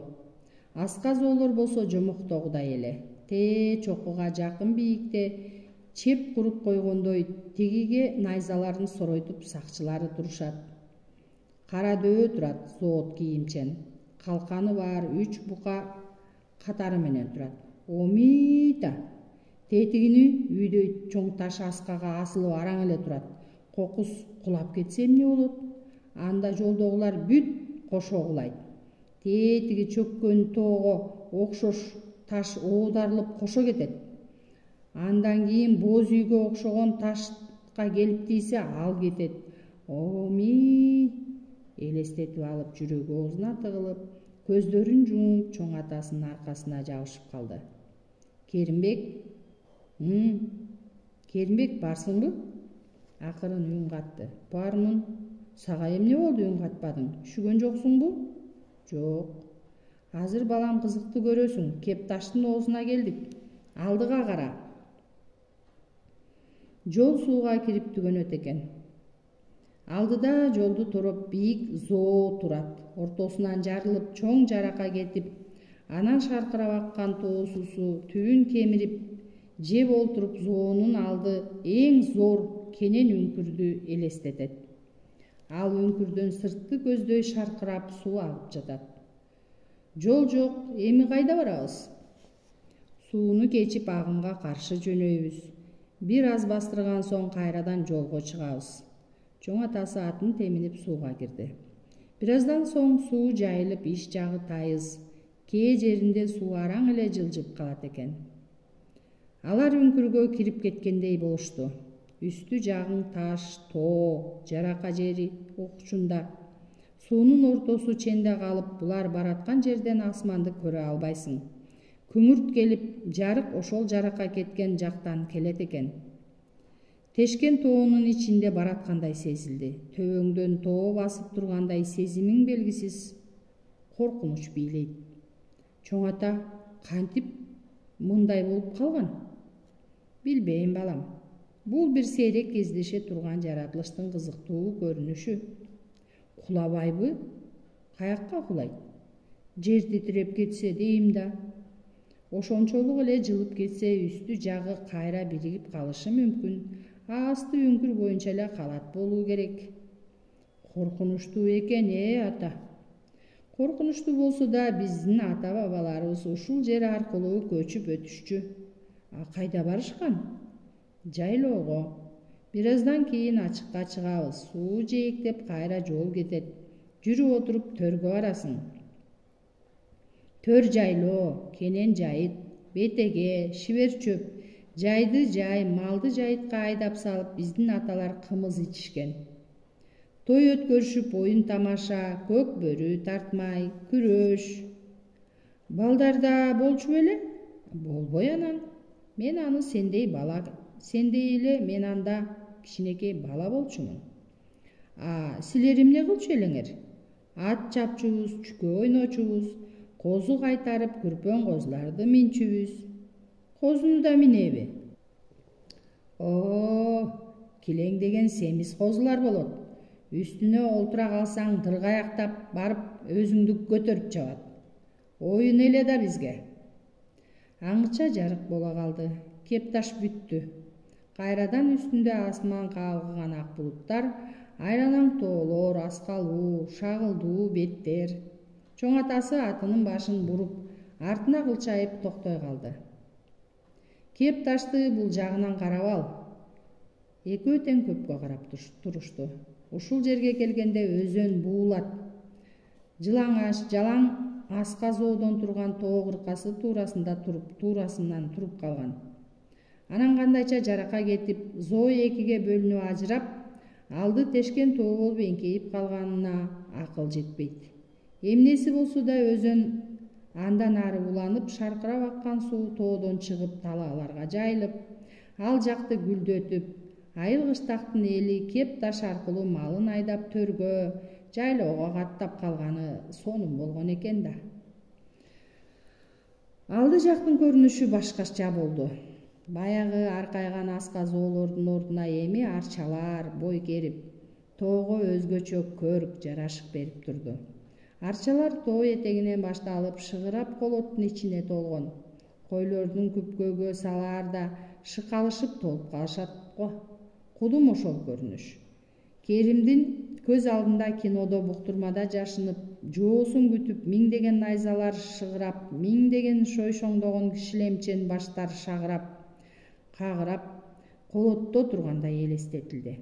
Аска зоолор болсо жомоктогудай эле. Чокуга жакын бийикте чеп куруп койгондой тигиге найзаларын соройтуп сакчылары турушат. Кара дөбө турат, зоот кийимчен. калканы бар 3 бука катары менен турат. Омита. Тетигини үйдө чоң таш аскага асылып араң эле турат. Кокус кулап кетсе эмне болот? Анда жолдогулар бүт кошо кулайт. Тетиги чөккөн тоого окшош таш оодарылып кошо кетет. Андан кийин боз үйгө окшогон ташка келип тийсе ал кетет. Оми, элестетип алып жүрөгү оозуна тыгылып, көздөрүн жумуп чоң атасынын аркасына жабышып калды. Керимбек, барсыңбы? Акырын үн катты. Бармын. Сага эмне болду, үн катпадың? Үшүгөн жоксуңбу? Жок. Азыр балам кызыкты көрөсүң. Кеп таштын оозуна келдик. Алдыга кара. Жол сууга кирип түгөнөт экен. Алдыда жолду тороп бийик зоо турат. Ортосунан жарылып чоң жарака кетип, анан шаркырап аккан тоо суусу түбүн кемирип, жеп олтуруп зоонун алды эң зор кенен үңкүрдү элестетет. Ал үңкүрдөн сырткы көздөй шаркырап суу агып жатат. Жол жок, эми кайда барабыз? Сууну кечип агымга каршы жөнөйбүз. Бир аз бастырган соң кайрадан жолго чыгабыз. Чоң атасы атын теминип сууга кирди. Бир аздан соң суу жайылып, иш жагы тайыз. Кээ жеринде суу араң эле жылжып калат экен. Алар үңкүргө кирип кеткендей болушту. Үстү жагың таш, тоо, жарака жери окчунда. Суунун ортосу ченде калып, булар бараткан жерден асманды көрө албайсың. Күңүрт келип, жарык ошол жарака кеткен жактан келет экен. Тешкен тоонун ичинде бараткандай сезилди. Төбөңдөн тоо басып тургандай сезимиң белгисиз коркунуч бийлейт. Чоң ата, кантип мындай болуп калган? Билбейм, балам. Бул бир сейрек кездеше турган жаратылыштын кызыктуу көрүнүшү. Кулабайбы? Каякка кулайт? Жер титиреп кетсе дейм да. Ошончолук эле жылып кетсе үстү жагы кайра биригип калышы мүмкүн. Асты үңкүр боюнча эле калат болуу керек. Коркунучтуу экен, ата. Коркунучтуу болсо да биздин ата-бабаларыбыз ушул жер аркылуу көчүп өтүшчү. Кайда барышкан? Жайлоого. Бир аздан кийин ачыкка чыгабыз. Суу жээктеп кайра жол кетет. Жүрүп отуруп төргө барасың. Төр жайлоо, кенен жайыт, бетеге, шибер чөп, жайды жай, малды жайытка айдап салып биздин аталар кымыз ичишкен. Той өткөрүшүп оюн тамаша, көк бөрү тартмай, күрөш. Балдарда болчу беле? Болбой анан. Мен аны сендей эле мен анда кичинекей бала болчумун. Силер эмне кылчу элеңер? Ат чапчубуз, чүкө ойночубуз, козу кайтарып күрпөн козуларды минчүбүз. Козуну да минеби? Килең деген семиз козулар болот. Үстүнө олтура калсаң дыргаяктап барып өзүңдү көтөрүп чабат. Оюн эле да бизге. Аңча жарык бола калды. Кепташ бүттү. Кайрадан үстүндө асман калгыган ак булуттар, айланан тоолор, аскалуу, шагылдуу беттер. Чоң атасы атынын башын буруп, артына кылчайып токтой калды. Кепташты бул жагынан карап ал. Экөө тең көпкө карап турушту. Ушул жерге келгенде өзөн буулат. Жылаңаш, жалаң аска зоодон турган тоо кыркасы туурасынан туруп калган. Анан кандайча жарака кетип, зоо экиге бөлүнүп ажырап, алды тешкен тоо болуп эңкейип калганына акыл жетпейт. Эмнеси болсо да өзөн андан ары уланып, шаркырап аккан суу тоодон чыгып талааларга жайылып, ал жакты гүлдөтүп, айыл кыштактын эли кеп таш аркылуу малын айдап төргө, жайлоого каттап калганы сонун болгон экен да. Алды жактын көрүнүшү башкача болду. Баягы аркайган аска зоолордун ордуна эми арчалар бой керип, тоого өзгөчө көрк жарашык берип турду. Арчалар тоо этегинен башталып шыгырап колоттун ичине толгон. Койлордун күпкөгө салаар да шыкалышып толуп калышат го. Кудум ошол көрүнүш. Керимдин көз алдында кинодо буктурмада жашынып жоосун күтүп, миңдеген найзалар шыгырап, миңдеген шойшоңдогон кишилемчен баштар шагырап, кагырап, колотто тургандай элестетилди.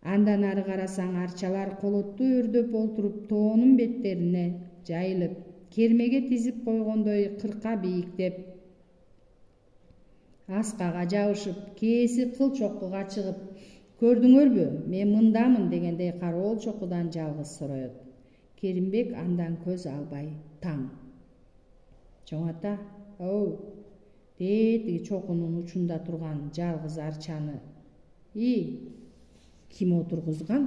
Андан ары карасаң, арчалар колотту өрдөп олтуруп, тоонун беттерине жайылып, кермеге тизип койгондой кырка бийиктеп, аскага жабышып, кээси кыл чокуга чыгып, көрдүңөрбү, мен мындамын дегендей кароол чокудан жалгыз сороет. Керимбек андан көз албай таң. Чоң ата, оу, тетиги чокунун учунда турган жалгыз арчаны ким отургузган?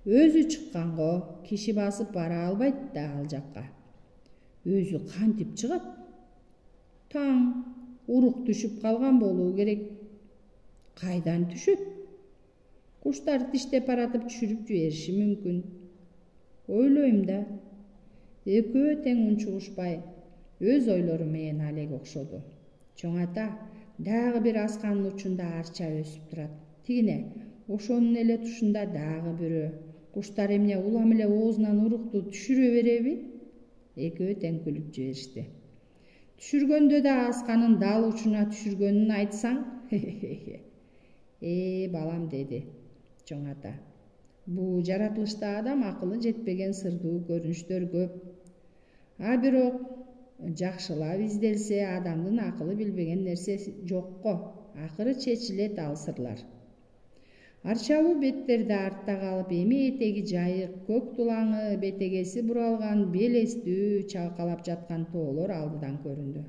Өзү чыккан го, киши басып бара албайт да ал жакка. Өзү кантип чыгат? Таң, урук түшүп калган болуу керек. Кайдан түшөт? Куштар тиштеп баратып түшүрүп жибериши мүмкүн. Ойлойм да. Экөө тең унчугушпай, өз ойлору менен алек окшоду. Чоң ата, дагы бир асканын учунда арча өсүп турат. Тигине, ошонун эле тушунда дагы бирөө. Куштар эмне улам эле оозунан урукту түшүрө береби? Экөө тең күлүп жиберишти. Түшүргөндө да асканын дал учуна түшүргөнүн айтсаң? Балам, деди чоң ата. Бул жаратылышта адам акылы жетпеген сырдуу көрүнүштөр көп. А бирок жакшылап изделсе, адамдын акылы билбеген нерсе жокко. Акыры чечилет ал сырлар. Арчалуу беттерде артта калып, эми этеги жайык, көк тулаңы, бетегеси буралган, белестүү чалкалап жаткан тоолор алдыдан көрүндү.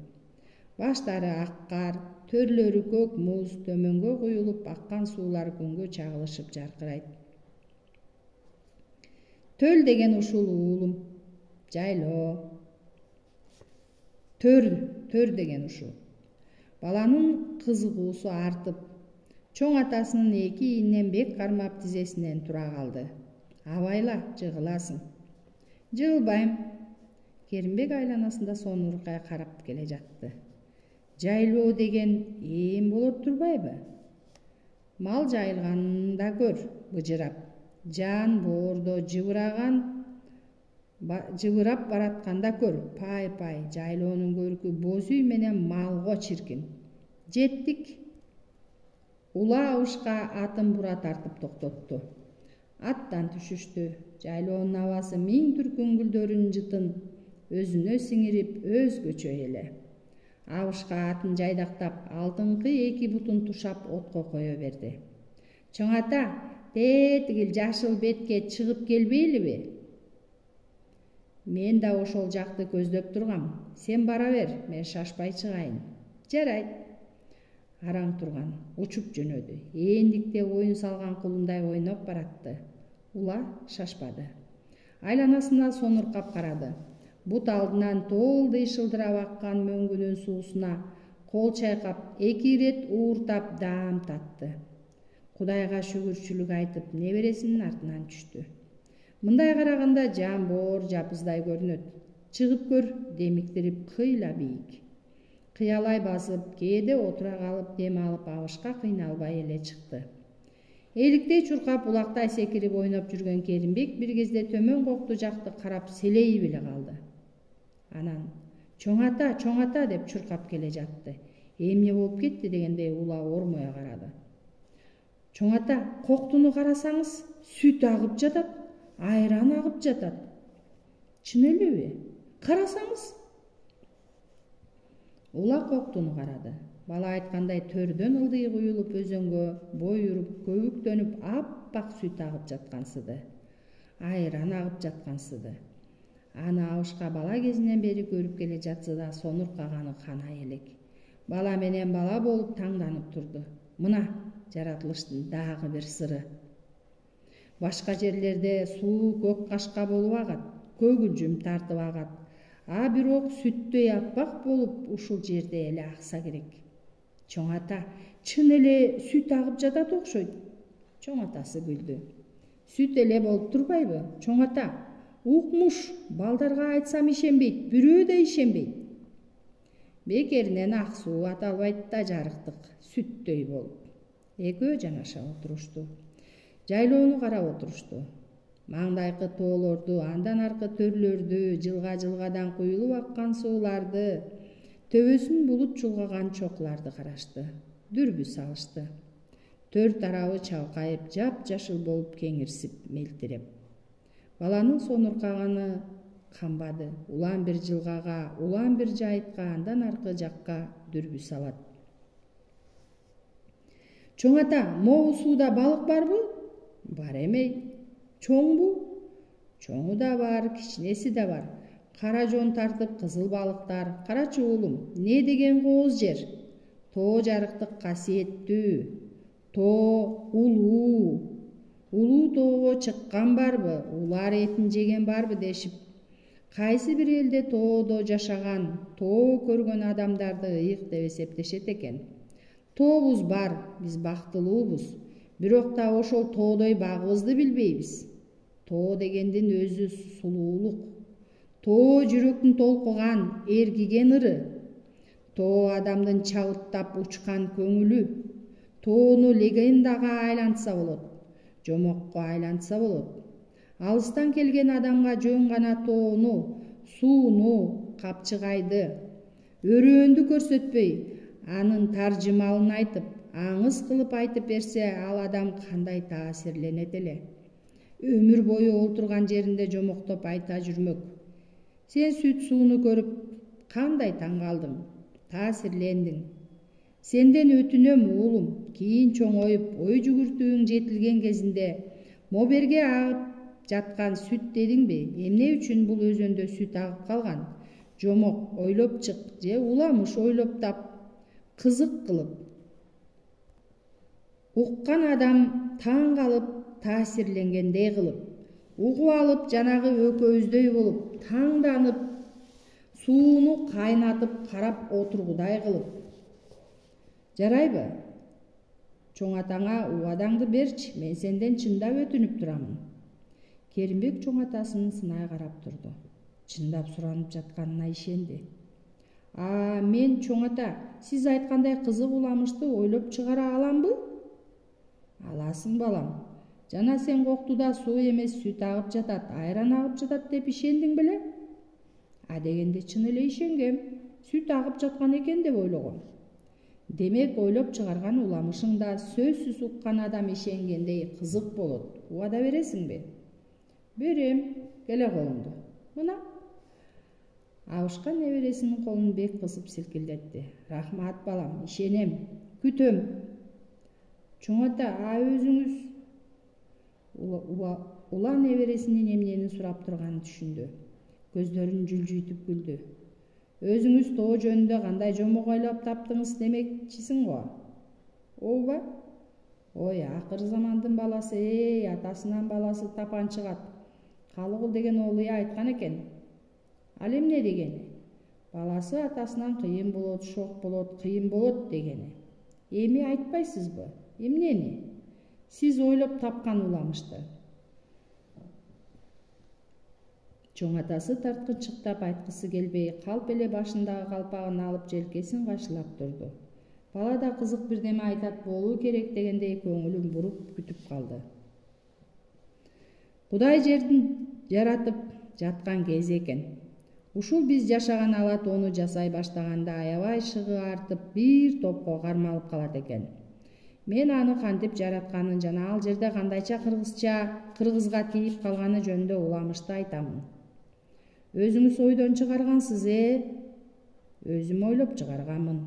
Баштары ак кар, төрлөрү көк муз, төмөнгө куюлуп аккан суулар күнгө чагылышып жаркырайт. Төл деген ушул уулум, жайлоо. Төр деген ушул. Баланын кызыгуусу артып, чоң атасынын эки ийинен бек кармап тизесинен тура калды. Абайла, жыгыласың. Жыгылбайм. Керимбек айланасында сонуркай карап келе жатты. Жайлоо деген ээн болот турбайбы? Мал жайылганында көр, быжырап. Жан боордо жыбырап баратканда көр. Пай, жайлоонун көркү боз үй менен малго чиркин. Жеттик. Ула абышка атын бура тартып токтотту. Аттан түшүштү. Жайлоонун абасы миң түркүн гүлдөрүнүн жытын өзүнө сиңирип, өзгөчө эле. Абышка атын жайдактап, алдыңкы эки бутун тушап отко кое берди. Чоң ата, тетигил жашыл бетке чыгып келбейлиби? Мен да ошол жакты көздөп тургам. Сен бара бер, мен шашпай чыгайын. Жарайт. Араң турган, учуп жөнөдү. Эндикте оюн салган кулундай ойноп баратты. Ула шашпады. Айланасына сонуркап карады. Бут алдынан тоолдой шылдырап аккан мөңгүнүн суусуна кол чайкап, эки ирет ууртап даам татты. Кудайга шүгүрчүлүк айтып, небересинин артынан түштү. Мындай караганда жан боор жапыздай көрүнөт. Чыгып көр, демиктирип кыйла бийик. Кыялай басып, кээде отура калып, дем алып, абышка кыйналбай эле чыкты. Эликтей чуркап, улактай секирип ойноп жүргөн Керимбек бир кезде төмөн кокту жакты карап селейип эле калды. Анан чоң ата деп чуркап келе жатты. Эмне болуп кетти дегендей ула ормоя карады. Чоң ата, коктуну карасаңыз, сүт агып жатат, айран агып жатат. Чын элеби? Карасаңыз. Ула коктуну карады. Бала айткандай төрдөн ылдый куюлуп өзөнгө бой уруп, көбүктөнүп, аппак сүт агып жаткансыды. Айран агып жаткансыды. Аны абышка бала кезинен бери көрүп келе жатсы да, сонуркаганы кана элек. Бала менен бала болуп таңданып турду. Мына жаратылыштын дагы бир сыры. Башка жерлерде суу көк кашка болуп агат, көгүлжүм тартып агат. А бирок сүттөй аппак болуп ушул жерде эле акса керек. Чоң ата, чын эле сүт агып жатат окшойт. Чоң атасы күлдү. Сүт эле болуп турбайбы? Чоң ата, укмуш, балдарга айтсам ишенбейт, бирөө да ишенбейт. Бекеринен ак суу аталбайт да жарыктык, сүттөй болуп. Экөө жанаша отурушту. Жайлоону карап отурушту. Маңдайкы тоолорду, андан аркы төрлөрдү, жылга-жылгадан куюлуп аккан сууларды, төбөсүн булут чулгаган чокларды карашты. Дүрбү салышты. Төрт тарабы чалкайып, жап-жашыл болуп кеңирсип, мелтиреп. Баланын сонуркаганы камбады. Улам бир жылгага, улам бир жайытка, андан аркы жакка дүрбү салат. Чоң ата, могу сууда балык барбы? Бар эмей. Чоңбу? Чоңу да бар, кичинеси да бар. Кара жон тартып кызыл балыктар. Карачы уулум, не деген кооз жер? Тоо жарыктык касиеттүү. Тоо улуу. Улуу тоого чыккан барбы? Улар этин жеген барбы дешип. Кайсы бир элде тоодо жашаган, тоо көргөн адамдарды ыйык деп эсептешет экен. Тообуз бар, биз бактылуубуз. Бирок да ошол тоодой багыбызды билбейбиз. Тоо дегендин өзү сулуулук. Тоо жүрөктүн толкуган, эргиген ыры. Тоо адамдын чабыттап учкан көңүлү. Тоону легендага айлантса болот, жомокко айлантса болот. Алыстан келген адамга жөн гана тоону, сууну, капчыгайды, өрөөндү көрсөтпөй, анын таржымалын айтып, аңыз кылып айтып берсе, ал адам кандай таасирленет эле. Өмүр бою олтурган жеринде жомоктоп айта жүрмөк. Сен сүт сууну көрүп кандай таң калдың, таасирлендиң. Сенден өтүнөм уулум, кийин чоңоюп, ой жүгүртүүң жетилген кезинде моберге агып жаткан сүт дедиңби? Эмне үчүн бул өзөндө сүт агып калган? Жомок, ойлоп чык, же уламыш ойлоп тап, кызык кылып. Уккан адам таң калып, таасирленгендей кылып, угуп алып жанагы өкөбүздөй болуп, таңданып, сууну кайнатып карап отургудай кылып. Жарайбы? Чоң атаңа убадаңды берчи, мен сенден чындап өтүнүп турамын. Керимбек чоң атасын сынай карап турду. Чындап суранып жатканына ишенди. Мен чоң ата, сиз айткандай кызык уламышты ойлоп чыгара аламбы? Аласың балам. Жана сен коктуда суу эмес сүт агып жатат, айран агып жатат деп ишендиң беле? Дегенде чын эле ишенгем. Сүт агып жаткан экен деп ойлогом. Демек ойлоп чыгарган уламышың да сөзсүз уккан адам ишенгендей кызык болот. Убада бересиңби? Берем. Келе колуңду. Мына. Абышкан небересинин колун бек кысып силкилдетти. Рахмат балам, ишенем, күтөм. Чоң ата, өзүңүз ула небересинин эмнени сурап турганын түшүндү. Көздөрүн жүлжүйтүп күлдү. Өзүңүз тоо жөнүндө кандай жомок ойлоп таптыңыз демекчисиң го? Ооба? Ой, акыр замандын баласы, атасынан баласы тапан чыгат. Калыгул деген оолуя айткан экен. Ал эмне дегени? Баласы атасынан кыйын болот, шок болот, кыйын болот дегени. Эми айтпайсызбы? Эмнени? Сиз ойлоп тапкан уламышты. Чоң атасы тарткынчыктап айткысы келбей, калп эле башындагы калпагын алып желкесин кашылап турду. Бала да кызык бирдеме айтат болуу керек дегендей көңүлүн буруп күтүп калды. Кудай жердин жаратып жаткан кези экен. Ушул биз жашаган ала тоону жасай баштаганда аябай шыгы артып бир топко кармалып калат экен. Мен аны кантип жаратканын жана ал жерде кандайча кыргызга тийип калганы жөнүндө уламышты айтамын. Өзүңүз ойдон чыгаргансыз, Өзүм ойлоп чыгарганмын.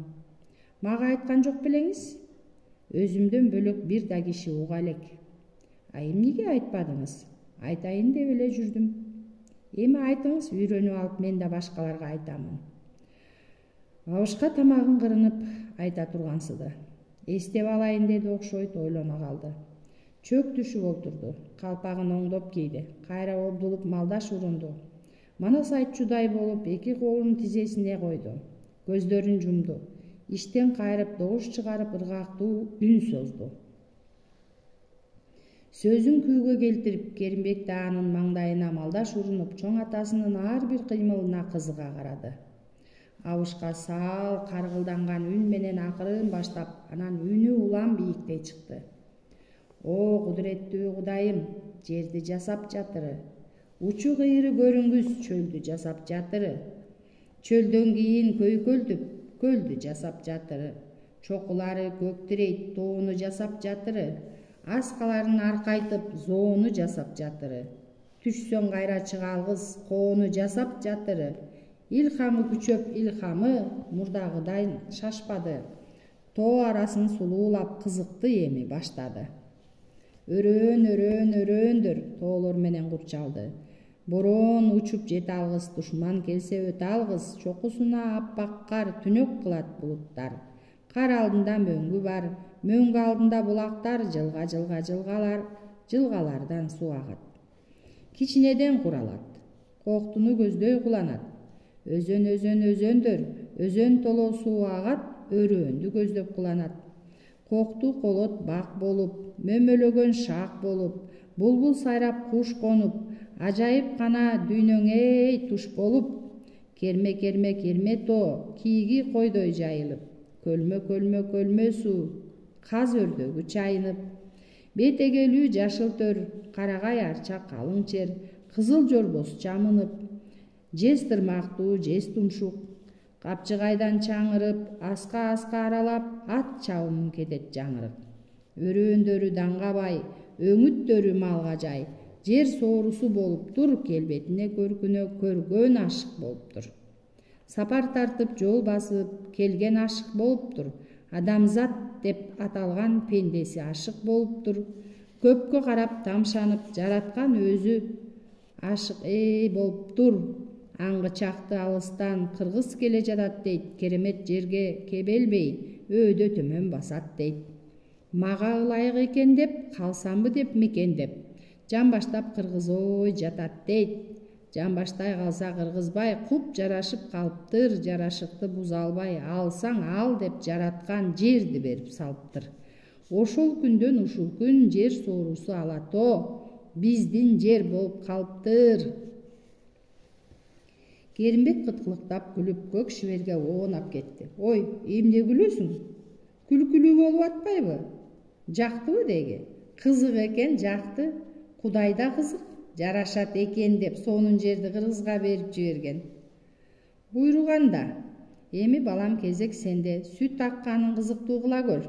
Мага айткан жок белеңиз? Өзүмдөн бөлөк бир да киши уга элек. Эмнеге айтпадыңыз? Айтайын деп эле жүрдүм. Эми айтыңыз, үйрөнүп алып мен да башкаларга айтамын. Абышка тамагын кырынып айта тургансыды. Эстеп алайын деди окшойт, ойлоно калды. Чөк түшүп олтурду. Калпагын оңдоп кийди. Кайра обдулуп малдаш урунду. Манас айтчудай болуп эки колун тизесине койду. Көздөрүн жумду. Иштен кайрып добуш чыгарып ыргактуу үн созду. Сөзүн күүгө келтирип, Керимбек да анын маңдайына малдаш урунуп, чоң атасынын ар бир кыймылына кызыга карады. Абышка саал каргылданган үн менен акырын баштап, анан үнү улам бийиктей чыкты. О, кудуреттүү Кудайым, жерди жасап жатыры. Учу кыйры көрүнгүс чөлдү жасап жатыры. Чөлдөн кийин көйкөлдүп көлдү жасап жатыры. Чокулары көктирейт тоону жасап жатыры. Аскаларын аркайтып зоону жасап жатыры. Түшсөң кайра чыга алгыс коону жасап жатыры. Илхамы күчөп илхамы мурдагыдай шашпады. Тоо арасын сулуулап кызыкты эми баштады. Өрөөндөр тоолор менен курчалды. Бороон учуп жете алгыс, душман келсе өтө алгыс. Чокусуна аппак кар түнөк кылат булуттар. Кар алдында мөңгү бар, мөңгү алдында булактар, жылгалардан суу агат. Кичинеден куралат, коктуну көздөй куланат. Өзөндөр, өзөн толо суу агат, өрөөндү көздөп куланат. Кокту колот бак болуп, мөмөлөгөн шак болуп, булбул сайрап куш конуп, ажайып кана дүйнөң туш болуп, керме тоо, кийги койдой жайылып, көлмө суу, каз өрдөгү чайынып, бетегелүү жашыл төр, карагай арча калың чер, кызыл жорбос чамынып, жез тырмактуу, жез тумшук, капчыгайдан чаңырып, аска аралап, ат чабымын кетет жаңырып. Өрөөндөрү даңгабай, өңүттөрү малга жай, жер соорусу болуптур, келбетине көргөн ашык болуптур. Сапар тартып жол басып, келген ашык болуптур. Адамзат деп аталган пендеси ашык болуптур. Көпкө карап тамшанып, жараткан өзү ашык болуптур. Аңгычакты алыстан кыргыз келе жатат дейт, керемет жерге кебелбей, өөдө төмөн басат дейт. Мага ылайык экен деп, калсамбы деп мекендеп, жамбаштап кыргыз жатат дейт. Жамбаштай калса кыргызбай, куп жарашып калыптыр, жарашыкты буза албай, алсаң ал деп жараткан жерди берип салыптыр. Ошол күндөн ушул күн жер соорусу алато, биздин жер болуп калыптыр. Керимбек кыткылыктап күлүп көк шиберге оонап кетти. Ой, эмне күлөсүң? Күлкүлүү болуп атпайбы? Жактыбы деги? Кызык экен, жакты. Кудайда кызык, жарашат экен деп сонун жерди кыргызга берип жиберген. Буйруганда, эми балам кезек сенде, сүт акканын кызыктуу кыла көр.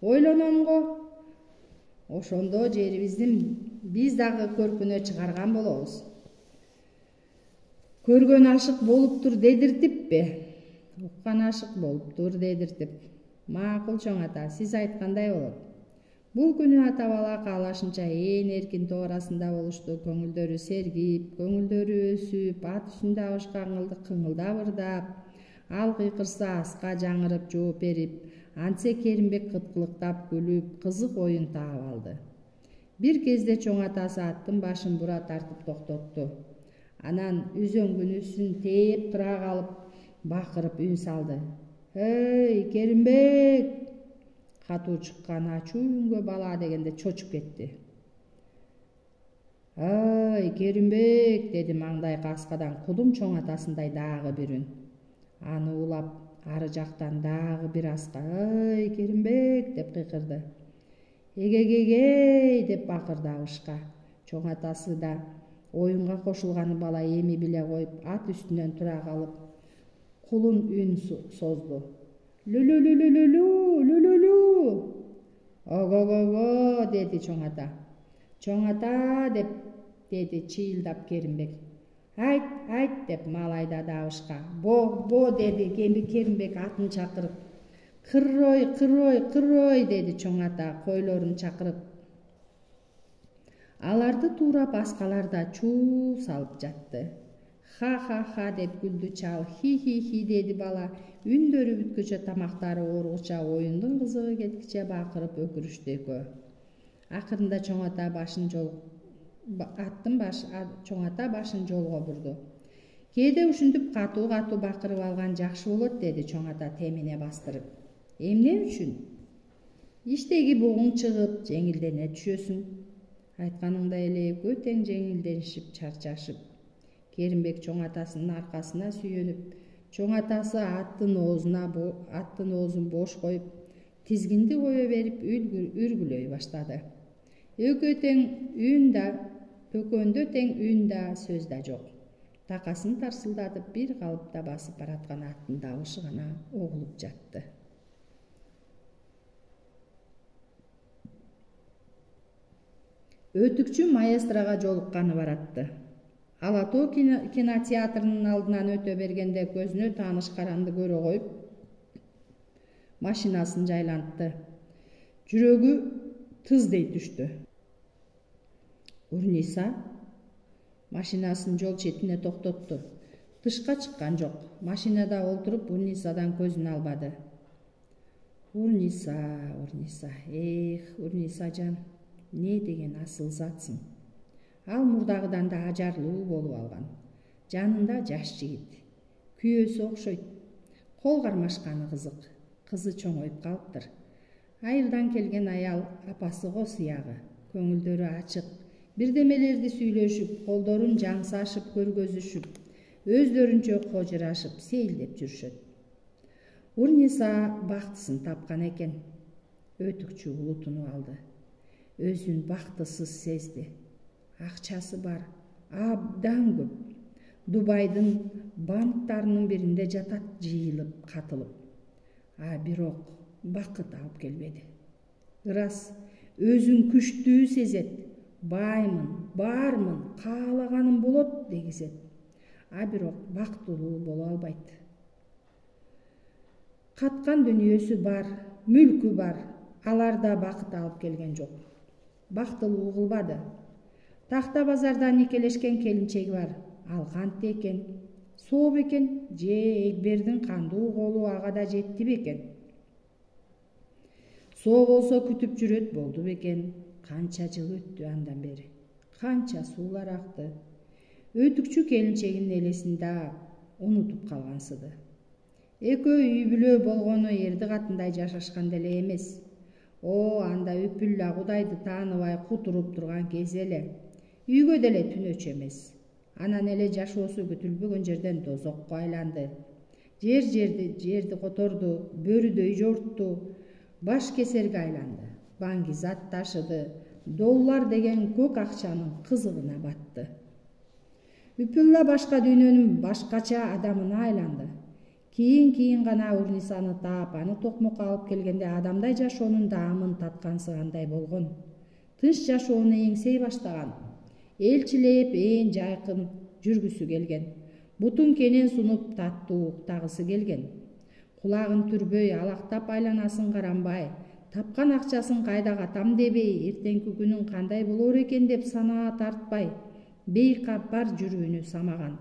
Ойлоном го. Ошондо жерибиздин биз дагы көркүнө чыгарган болобуз. Көргөн ашык болуптур дедиртиппи? Уккан ашык болуптур дедиртип. Макул чоң ата, сиз айткандай болот. Бул күнү ата бала каалашынча ээн эркин тоо арасында болушту. Көңүлдөрү сергип, көңүлдөрү өсүп, ат үстүндө абышка кыңылдап ырдап, ал кыйкырса аска жаңырып жооп берип, антсе Керимбек кыткылыктап күлүп, кызык оюн таап алды. Бир кезде чоң атасы аттын башын бура тартып токтотту. Анан үзөңгүнүсүн тээп тура калып, бакырып үн салды. Эй, Керимбек! Катуу чыккан ачуу үнгө бала дегенде чочуп кетти. Ай, Керимбек! Деди маңдайкы аскадан кудум чоң атасындай дагы бир үн. Аны улап, ары жактан дагы бир аска. Ай, Керимбек! Деп кыйкырды. Эгегегей! Деп бакырды абышка. Чоң атасы да оюнга кошулганы бала эми биле коюп, ат үстүнөн тура калып, кулун үн созду. Лүлүлүлүлүлүлүлү! Ого-го! Деди чоң ата. Чоң ата! Деп деди чыйылдап Керимбек. Айт! Деп мал айдады абышка. Бо! Деди Керимбек атын чакырып. Кырой! Деди чоң ата койлорун чакырып. Аларды туурап аскалар да чуу салып жатты. Ха деп күлдү чал. Хи деди бала. Үндөрү бүткүчө, тамактары ооргуча, оюндун кызыгы кеткиче бакырып өкүрүштү экөө. Акырында чоң ата башын жолго бурду. Кээде ушинтип катуу бакырып алган жакшы болот, деди чоң ата темине бастырып. Эмне үчүн? Иштеги бугуң чыгып, жеңилдене түшөсүң. Айтканыңдай эле экөө тең жеңилденишип, чарчашып. Керимбек чоң атасынын аркасына сүйөнүп, чоң атасы аттын оозун бош коюп, тизгинди кое берип үргүлөй баштады. Өкөндө тең үн да сөз да жок. Такасын тарсылдатып бир калыпта басып бараткан аттын дабышы гана угулуп жатты. Өтүкчү маэстрого жолукканы баратты. Ала Тоо кинотеатрынын алдынан өтө бергенде көзүнө тааныш каранды көрө коюп, машинасын жайлантты. Жүрөгү тыздей түштү. Урниса машинасын жол четине токтотту. Тышка чыккан жок. Машинада олтуруп Урнисадан көзүн албады. Урниса, Урнисажан, не деген асыл затсың. Ал мурдагыдан да ажарлуу болуп алган. Жанында жаш жигит. Күйөөсү окшойт. Кол кармашканы кызык. Кызы чоңоюп калыптыр. Айылдан келген аял апасы го сыягы. Көңүлдөрү ачык. Бирдемелерди сүйлөшүп, колдорун жаңсашып көргөзүшүп, өздөрүнчө кожурашып, сейилдеп жүрүшөт. Урниса бактысын тапкан экен. Өтүкчү улутунуп алды. Өзүн бактысыз сезди. Акчасы бар, абдан көп. Дубайдын банктарынын биринде жатат жыйылып, катылып. Бирок бакыт алып келбеди. Ырас өзүн күчтүү сезет. Баймын, бармын, каалаганым болот дегизет. Бирок бактылуу боло албайт. Каткан дүнүйөсү бар, мүлкү бар. Алар да бакыт алып келген жок. Бактылуу кылбады. Такта базарда никелешкен келинчеги бар. Ал кантты экен? Соо бекен? Же Эгбердин кандуу колу ага да жетти бекен? Соо болсо күтүп жүрөт болду бекен? Канча жыл өттү андан бери. Канча суулар акты. Өтүкчү келинчегинин элесин да унутуп калгансыды. Экөө үй бүлө болгону эрди катындай жашашкан деле эмес. Анда үпүлла Кудайды тааныбай кутуруп турган кези эле. Үйгө деле түнөчү эмес. Анан эле жашоосу күтүлбөгөн жерден дозокко айланды. Жерди которду, бөрүдөй жорту, баш кесерге айланды. Баңгизат ташыды, доллар деген көк акчанын кызыгына батты. Үпүлла башка дүйнөнүн башкача адамына айланды. Кийин гана Урнисаны таап, аны токмокко алып келгенде адамдай жашоонун даамын таткансыгандай болгон. Тынч жашоону эңсей баштаган. Элчилеп жайкын жүргүсү келген. Бутун кенен сунуп таттуу уктагысы келген. Кулагын түрбөй, алактап айланасын каранбай, тапкан акчасын кайда катам дебей, эртеңки күнүн кандай болор экен деп санаа тартпай, бейкапар жүрүүнү самаган.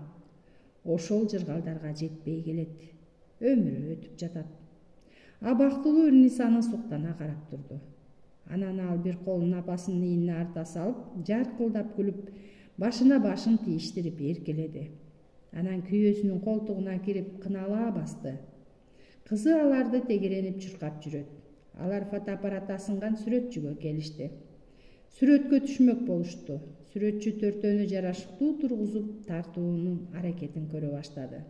Ошол жыргалдарга жетпей келет. Өмүрү өтүп жатат. Бактылуу Урнисаны суктана карап турду. Анан ал бир колун апасынын ийине арта салып, жаркылдап күлүп, башына башын тийиштирип эркеледи. Анан күйөөсүнүн колтугуна кирип кынала басты. Кызы аларды тегеренип чуркап жүрөт. Алар фотоаппарат асынган сүрөтчүгө келишти. Сүрөткө түшмөк болушту. Сүрөтчү төртөөнү жарашыктуу тургузуп тартуунун аракетин көрө баштады.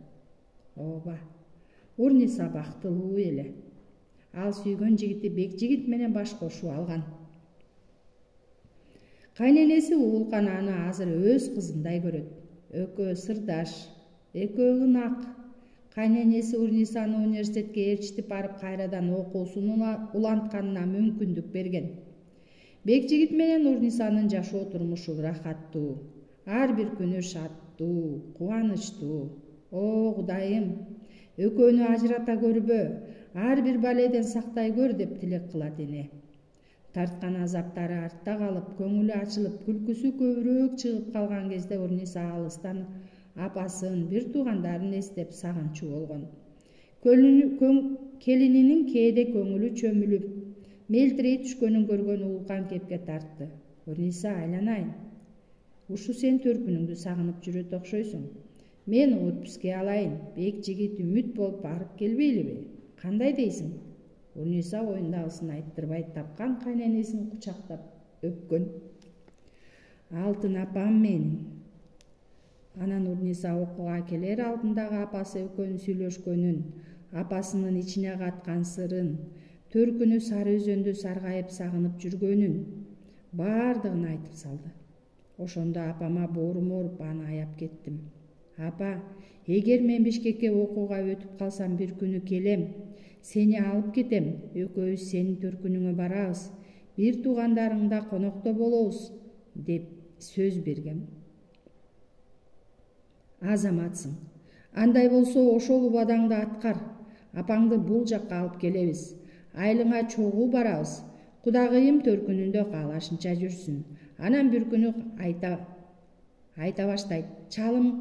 Ооба, Урниса бактылуу эле. Ал сүйгөн жигити Бекжигит менен баш кошуп алган. Кайненеси Уулкан аны азыр өз кызындай көрөт. Экөө сырдаш, экөө ынак. Кайненеси Урнисаны университетке ээрчитип барып кайрадан окуусун улантканына мүмкүндүк берген. Бекжигит менен Урнисанын жашоо турмушу рахаттуу. Ар бир күнү шаттуу, кубанычтуу. О, Кудайым, экөөнү ажырата көрбө, ар бир баледен сактай көр деп тилек кылат эне. Тарткан азаптары артта калып, көңүлү ачылып, күлкүсү көбүрөөк чыгып калган кезде Урниса алыстан апасын, бир туугандарын эстеп сагынчу болгон. Келининин кээде көңүлү чөмүлүп, мелтирей түшкөнүн көргөн Уулкан кепке тартты. Урниса, айланайын. Ушу сен төркүнүңдү сагынып жүрөт окшойсуң. Мен отпускке алайын, Бекжигит үмүт болуп барып келбейлиби? Кандай дейсиң? Урниса оюндагысын айттырбай тапкан кайненесин кучактап өпкөн. Алтын апам менин. Анан Урниса окууга келер алдындагы апасы экөөнүн сүйлөшкөнүн, апасынын ичине каткан сырын, төркүнү Сары өзөндө саргайып сагынып жүргөнүн, Бардығын айтып салды. Ошондо апама боорум ооруп аны аяп кеттим. Апа, эгер мен Бишкекке окууга өтүп калсам бир күнү келем, сени алып кетем, экөөбүз сенин төркүнүңө барабыз, бир туугандарыңда конокто болобуз, деп сөз бергем. Азаматсың. Андай болсо ошол убадаңды аткар. Апаңды бул жакка алып келебиз. Айылыңа чогуу барабыз. Кудагыйым төркүнүндө каалашынча жүрсүн. Анан бир күнү айта баштайт. Чалым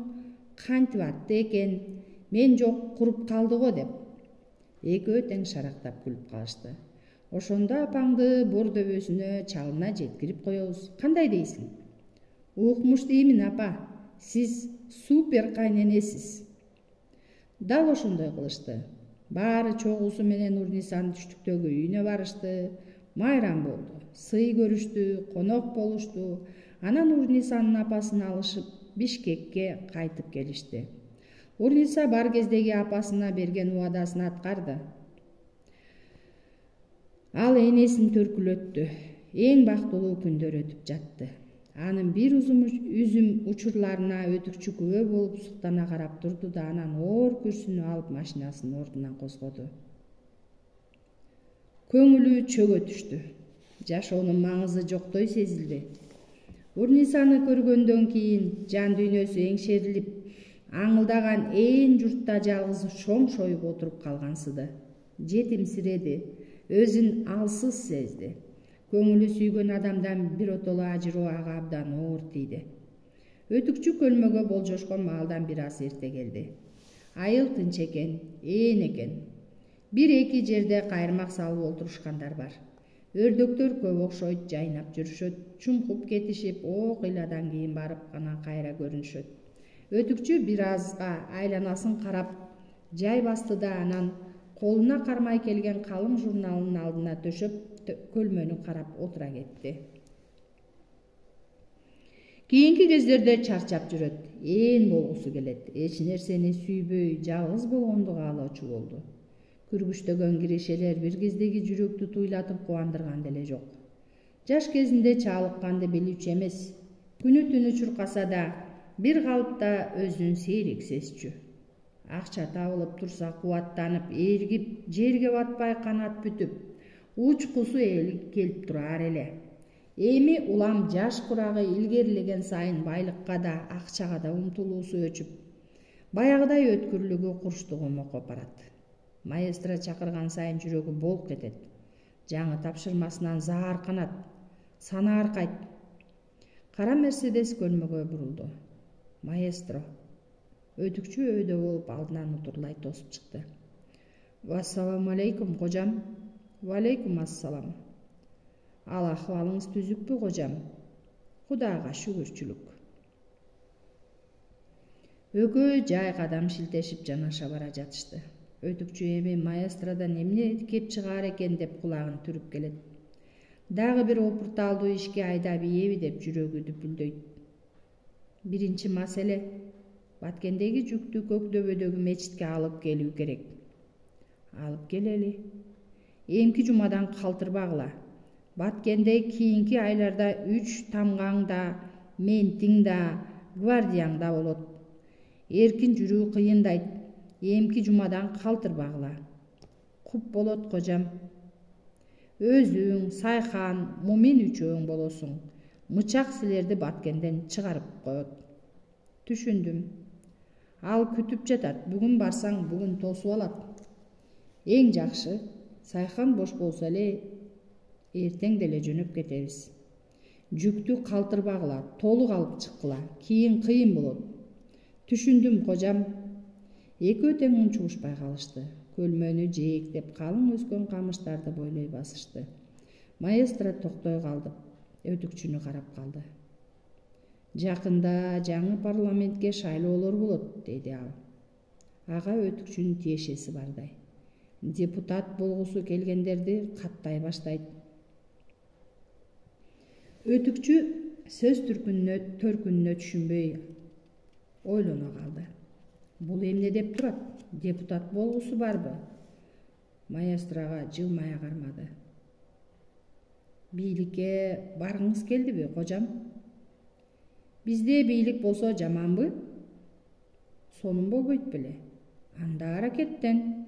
кантип атты экен? Мен жок, куруп калды го деп. Экөө тең шарактап күлүп калышты. Ошондо апаңды бор дөбөсүнө чалына жеткирип коебуз. Кандай дейсиң? Укмуш деймин, апа. Сиз супер кайненесиз. Дал ошондой кылышты. Баары чогуусу менен Нурнисанын түштүктөгү үйүнө барышты. Майрам болду. Сый көрүштү, конок болушту. Анан Нурнисанын апасын алышып Бишкекке кайтып келишти. Нурниса бар кездеги апасына берген убадасын аткарды. Ал энесин төркүлөттү. Эң бактылуу күндөр өтүп жатты. Анын бир үзүм учурларына өтүкчү күбө болуп суктана карап турду да анан оор күрсүнү алып машинасынын ордунан козгоду. Көңүлү чөгө түштү. Жашоонун маңызы жоктой сезилди. Нурнисаны көргөндөн кийин жан дүйнөсү эңшерилип, аңылдаган журтта жалгыз шоңшоюп отуруп калгансыды. Жетимсиреди, өзүн алсыз сезди. Көңүлү сүйгөн адамдан биротоло ажыроо ага абдан оор тийди. Өтүкчү көлмөгө болжошкон маалдан бир аз эрте келди. Айыл тынч экен, экен. Бир-эки жерде кайырмак салып олтурушкандар бар. Өрдөктөр көп окшойт, жайнап жүрүшөт, чуңкуп кетишип, кыйладан кийин барып анан кайра көрүнүшөт. Өтүкчү бир азга айланасын карап, жай басты да анан колуна кармай келген калың журналынын алдына төшөп, көлмөнү карап отура кетти. Кийинки кездерде чарчап жүрөт, болгусу келет, эч нерсени сүйбөй, жалгыз болгонду каалоочу болду. Күргүчтөгөн киришелер бир кездеги жүрөктү туйлатып кубандырган деле жок. Жаш кезинде чалыкканды билүүчү эмес, күнү түнү чуркаса да, бир калыпта өзүн сейрек сезчү. Акча табылып турса кубаттанып, ээргип, жерге батпай канат бүтүп, учкусу келип турар эле. Эми улам жаш курагы илгерилеген сайын байлыкка да, акчага да умтулуусу өчүп, баягыдай өткүрлүгү, курчтугу мокоп барат. Маэстро чакырган сайын жүрөгү болуп кетет. Жаңы тапшырмасынан заарканат, сана аркайт. Кара Мерседес көлмөгө бурулду. Маэстро. Өтүкчү өйдө болуп алдынан утурлай тосуп чыкты. Ассаламу алейкум, кожам. Валейкум ассалам. Ал акыбалыңыз түзүкпү, кожам? Кудайга шүгүрчүлүк. Экөө жай кадам шилтешип жанаша бара жатышты. Өтүкчү эми маэстродон эмне кеп чыгаар экен деп кулагын түрүп келет. Дагы бир опурталдуу ишке айдап ийеби деп жүрөгү дүпүлдөйт. Биринчи маселе Баткендеги жүктү Көкдөбөдөгү мечитке алып келүү керек. Алып келели. Эмки жумадан калтырбагыла. Баткенде кийинки айларда 3 тамгаң да, ментиң да, гвардияң да болот. Эркин жүрүү кыйындайт. Эмки жумадан калтырбагыла. Куп болот, кожам. Өзүң, Сайхан, Мумин үчөөң болосуң. Мычак силерди Баткенден чыгарып коет. Түшүндүм. Ал күтүп жатат. Бүгүн барсаң, бүгүн тосуп алат. Эң жакшы. Сайхан бош болсо эле, эртең деле жөнөп кетебиз. Жүктү калтырбагыла, толук алып чыккыла. Кийин кыйын болот. Түшүндүм, кожам. Экөө тең унчугушпай калышты. Көлмөнү жээктеп, калың өскөн камыштарды бойлой басышты. Маэстро токтой калды. Өтүкчүнү карап калды. Жакында жаңы парламентке шайлоолор болот, деди ал. Ага өтүкчүнүн тиешеси бардай. Депутат болгусу келгендерди каттай баштайт. Өтүкчү сөз төркүнүнө түшүнбөй ойлоно калды. Бул эмне деп турат? Депутат болгусу барбы? Маэстрога жылмая кармады. Бийликке баргыңыз келдиби, кожам? Бизде бийлик болсо жаманбы? Сонун болбойт беле. Анда аракеттен.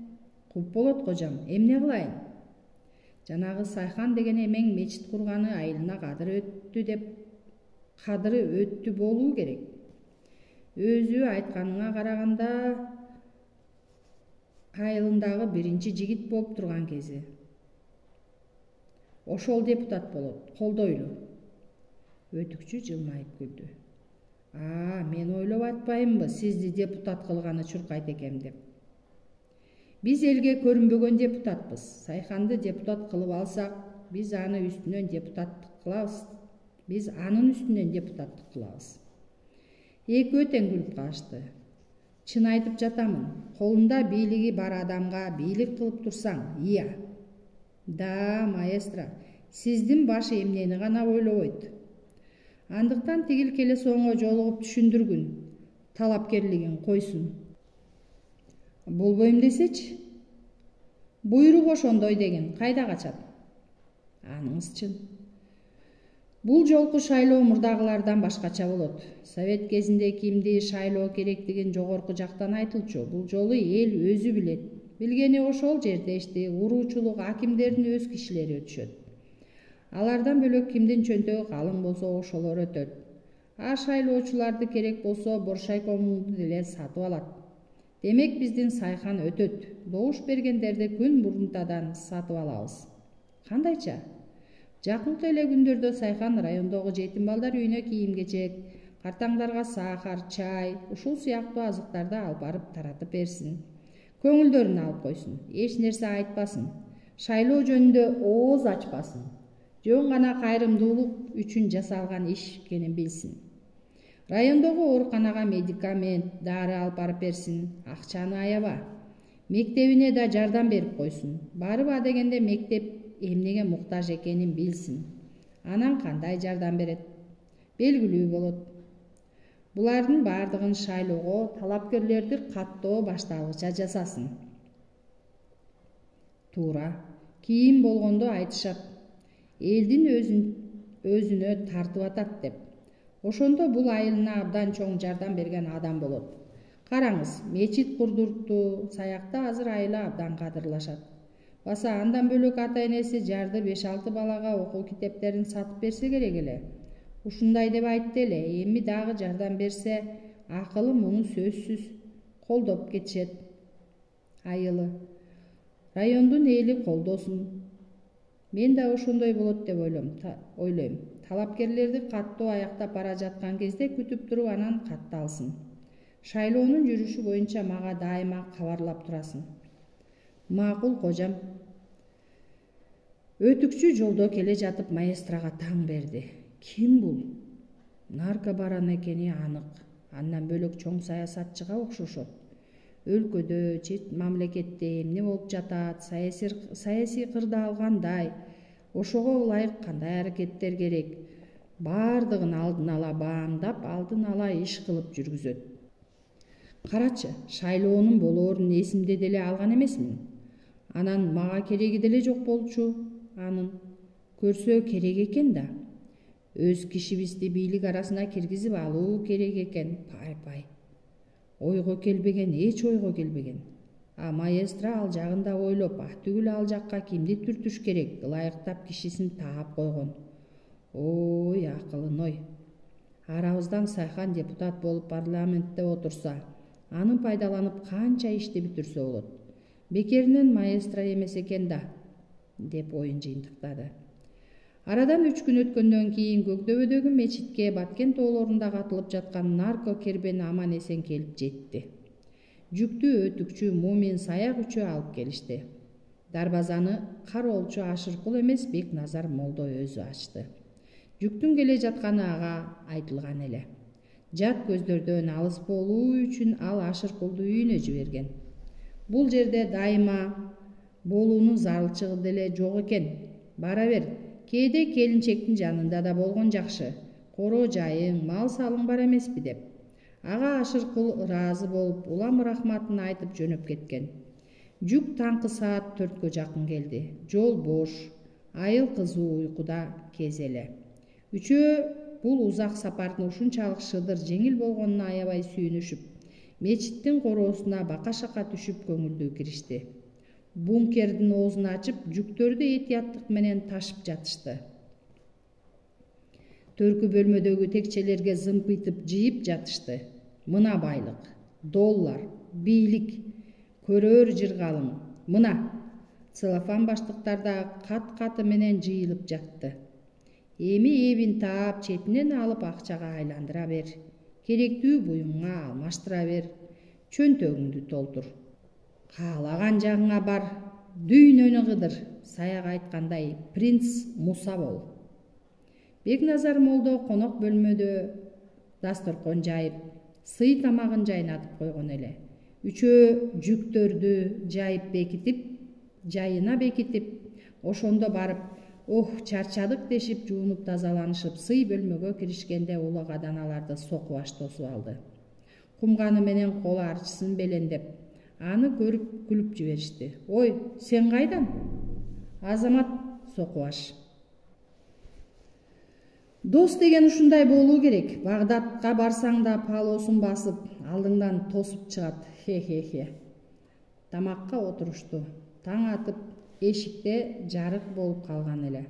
Куп болот, кожам. Эмне кылайын? Жанагы Сайхан деген эмең мечит курганы айылына кадыры өттү болуу керек. Өзү айтканыңа караганда айылындагы биринчи жигит болуп турган кези. Ошол депутат болот, колдойлу. Өтүкчү жылмайып күлдү. Мен ойлоп атпаймынбы сизди депутат кылганы чуркайт экем деп. Биз элге көрүнбөгөн депутатпыз. Сайханды депутат кылып алсак, биз анын үстүнөн депутаттык кылабыз. Экөө тең күлүп калышты. Чын айтып жатамын, колунда бийлиги бар адамга бийлик кылып турсаң, ия. Да, маэстро, сиздин баш эмнени гана ойлобойт. Андыктан тигил келесооңо жолугуп түшүндүргүн, талапкерлигин койсун. Болбойм десечи? Буйрук ошондой деген кайда качат? Аныңыз чын. Бул жолку шайлоо мурдагылардан башкача болот. Совет кезинде кимди шайлоо керектигин жогорку жактан айтылчу. Бул жолу эл өзү билет. Билгени ошол жердешти, уруучулук акимдердин өз кишилери өтүшөт. Алардан бөлөк кимдин чөнтөгү калың болсо ошолор өтөт. Шайлоочуларды керек болсо Боршайкомду деле сатып алат. Демек биздин Сайхан өтөт. Добуш бергендерди күн мурунтадан сатып алабыз. Кандайча? Жакынкы эле күндөрдө Сайхан райондогу жетим балдар үйүнө кийим-кечек, картаңдарга сахар, чай, ушул сыяктуу азыктарды алып барып таратып берсин. Көңүлдөрүн алып койсун, эч нерсе айтпасын, шайлоо жөнүндө ооз ачпасын. Жөн гана кайрымдуулук үчүн жасалган иш экенин билсин. Райондогу ооруканага медикамент, дары алып барып берсин, акчаны аяба. Мектебине да жардам берип койсун. Барып адегенде мектеп эмнеге муктаж экенин билсин. Анан кандай жардам берет? Белгилүү болот. Булардын бардыгын шайлоого талапкерлерди каттоо башталгыча жасасын. Туура. Кийин болгондо айтышат. Элдин өзүнө тартып атат деп. Ошондо бул айылына абдан чоң жардам берген адам болот. Караңыз, мечит курдуртту, саякта азыр айылы абдан кадырлашат. Баса андан бөлөк ата-энеси жарды 5-6 балага окуу китептерин сатып берсе керек эле. Ушундай деп айтты эле, эми дагы жардам берсе, акылы муну сөзсүз колдоп кетишет. Айылы. Райондун эли колдосун. Мен да ошондой болот деп ойлойм. Талапкерлерди каттоо аяктап бара жаткан кезде күтүп туруп анан катталсын. Шайлоонун жүрүшү боюнча мага дайыма кабарлап турасың. Макул, кожам. Өтүкчү жолдо келе жатып маэстрага таң берди. Ким бул? Наркобарон экени анык. Андан бөлөк чоң саясатчыга окшошот. Өлкөдө, чет мамлекетте эмне болуп жатат, саясий кырда алгандай, ошого ылайык кандай аракеттер керек, бардыгын алдын ала баамдап, алдын ала иш кылып жүргүзөт. Карачы, шайлоонун болоорун эсимде деле алган эмесмин. Анан мага кереги деле жок болчу. Анын көрсө керек экен да. Өз кишибизди бийлик арасына киргизип алуу керек экен. Пай. Ойго келбеген, эч ойго келбеген. Маэстро ал жагын да ойлоп, түгүл ал жакка кимди түртүш керек, ылайыктап кишисин таап койгон. Ой, акылын-ой. Арабыздан Сайхан депутат болуп парламентте отурса, аны пайдаланып канча ишти бүтүрсө болот. Бекеринен маэстро эмес экен да, деп оюн жыйынтыктады. Арадан 3 күн өткөндөн кийин Көктөбөдөгү мечитке Баткен тоолорунда катылып жаткан нарко кербени аман эсен келип жетти. Жүктү өтүкчү Мумин Саяк үчөө алып келишти. Дарбазаны кароолчу Ашыркул эмес, Бекназар молдо өзү ачты. Жүктүн келе жатканы ага айтылган эле. Жат көздөрдөн алыс болуу үчүн ал Ашыркулду үйүнө жиберген. Бул жерде дайыма болуунун зарылчылыгы деле жок экен. Бара бер, кээде келинчектин жанында да болгон жакшы. Коро жайың, мал салың бар эмеспи деп. Ага Ашыркул ыраазы болуп, улам рахматын айтып жөнөп кеткен. Жүк таңкы саат 4-кө жакын келди. Жол бош. айыл кызуу уйкуда кез эле. Үчөө бул узак сапардын ушунчалык шыдыр жеңил болгонуна аябай сүйүнүшүп, мечиттин короосуна бака-шака түшүп көңүлдүү киришти. Бункердин оозун ачып, жүктөрдү этияттык менен ташып жатышты. Төркү бөлмөдөгү текчелерге зымпыйтып жыйып жатышты. Мына байлык, доллар, бийлик, көрөр жыргалым. Мына целлофан баштыктарда кат-каты менен жыйылып жатты. Эми эбин таап, четинен алып акчага айландыра бер. Керектүү буюмга алмаштыра бер. Чөнтөгүңдү толтур. Каалаган жагыңа бар, дүйнөнү кыдыр. Саяк айткандай, принц Муса бол. Бекназар молдо конок бөлмөдө дасторкон жайып, сый тамагын жайнатып койгон эле. Үчөө жүктөрдү жайып бекитип, жайына бекитип, ошондо барып, чарчадык дешип, жуунуп тазаланышып, сый бөлмөгө киришкенде улагадан аларды сокубаш тосуп алды. Кумганы менен кол арчысын белендеп, аны көрүп күлүп жиберишти. Ой, сен кайдан? Азамат Сокубаш. Дос деген ушундай болуу керек. Багдадка барсаң да палосун басып, алдыңдан тосуп чыгат. Хе-хе-хе. Тамакка отурушту. Таң атып, эшикте жарык болуп калган эле.